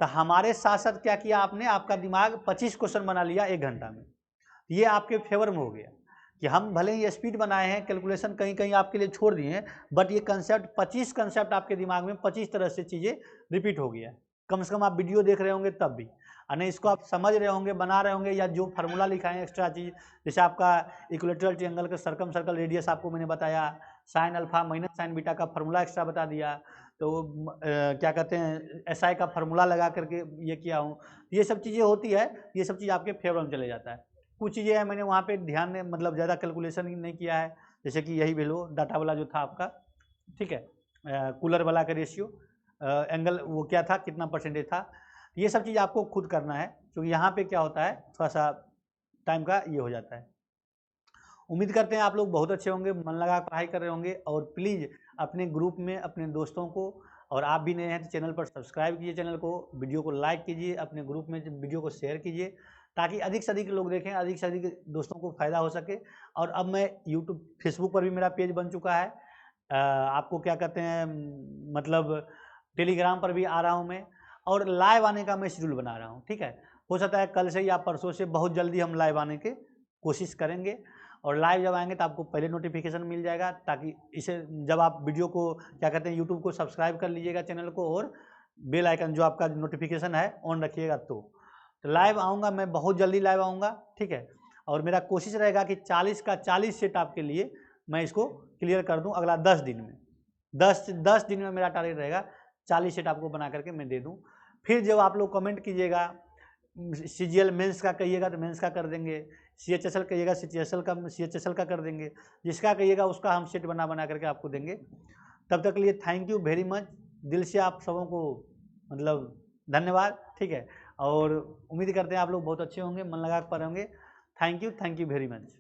S1: तो हमारे साथ साथ क्या किया आपने, आपका दिमाग 25 क्वेश्चन बना लिया 1 घंटा में। ये आपके फेवर में हो गया कि हम भले ही स्पीड बनाए हैं, कैलकुलेशन कहीं कहीं आपके लिए छोड़ दिए हैं, बट ये कंसेप्ट 25 कंसेप्ट आपके दिमाग में 25 तरह से चीज़ें रिपीट हो गया। कम से कम आप वीडियो देख रहे होंगे तब भी, और नहीं इसको आप समझ रहे होंगे, बना रहे होंगे, या जो फार्मूला लिखा है एक्स्ट्रा चीज़, जैसे आपका इक्विलेटरल ट्रायंगल का सर्कम सर्कल रेडियस आपको मैंने बताया, sign alpha minus sine beta का फार्मूला एक्स्ट्रा बता दिया, तो क्या कहते हैं एसआई का फार्मूला लगा करके ये किया हूँ। ये सब चीज़ें होती है, ये सब चीज़ आपके फेवर में चले जाता है। कुछ चीज़ें हैं मैंने वहाँ पे ध्यान में, मतलब ज़्यादा कैलकुलेशन नहीं किया है, जैसे कि यही वैल्यू डाटा वाला जो था आपका, ठीक है, कूलर वाला का रेशियो, एंगल वो क्या था, कितना परसेंटेज था, ये सब चीज़ आपको खुद करना है, क्योंकि यहाँ पे क्या होता है थोड़ा सा टाइम का ये हो जाता है। उम्मीद करते हैं आप लोग बहुत अच्छे होंगे, मन लगा पढ़ाई कर रहे होंगे, और प्लीज़ अपने ग्रुप में अपने दोस्तों को और आप भी नए हैं तो चैनल पर सब्सक्राइब कीजिए, चैनल को, वीडियो को लाइक कीजिए, अपने ग्रुप में वीडियो को शेयर कीजिए, ताकि अधिक से अधिक लोग देखें, अधिक से अधिक दोस्तों को फ़ायदा हो सके। और अब मैं यूट्यूब, फेसबुक पर भी मेरा पेज बन चुका है, आपको क्या कहते हैं, मतलब टेलीग्राम पर भी आ रहा हूँ मैं, और लाइव आने का मैं शेड्यूल बना रहा हूँ। ठीक है, हो सकता है कल से या परसों से, बहुत जल्दी हम लाइव आने की कोशिश करेंगे। और लाइव जब आएंगे तो आपको पहले नोटिफिकेशन मिल जाएगा, ताकि इसे जब आप वीडियो को क्या कहते हैं, यूट्यूब को सब्सक्राइब कर लीजिएगा चैनल को, और बेल आइकन जो आपका नोटिफिकेशन है ऑन रखिएगा। तो लाइव आऊँगा मैं, बहुत जल्दी लाइव आऊँगा। ठीक है, और मेरा कोशिश रहेगा कि 40 का 40 सेट आपके लिए मैं इसको क्लियर कर दूं अगला 10 दिन में। 10 दिन में मेरा टारगेट रहेगा 40 सेट आपको बना करके मैं दे दूं। फिर जब आप लोग कमेंट कीजिएगा, CGL मेंस का कहिएगा तो मेंस का कर देंगे, CHSL कहिएगा CHSL का कर देंगे, जिसका कहिएगा उसका हम सेट बना करके आपको देंगे। तब तक के लिए थैंक यू वेरी मच, दिल से आप सबों को मतलब धन्यवाद। ठीक है, और उम्मीद करते हैं आप लोग बहुत अच्छे होंगे, मन लगा कर पढ़ेंगे। Thank you very much.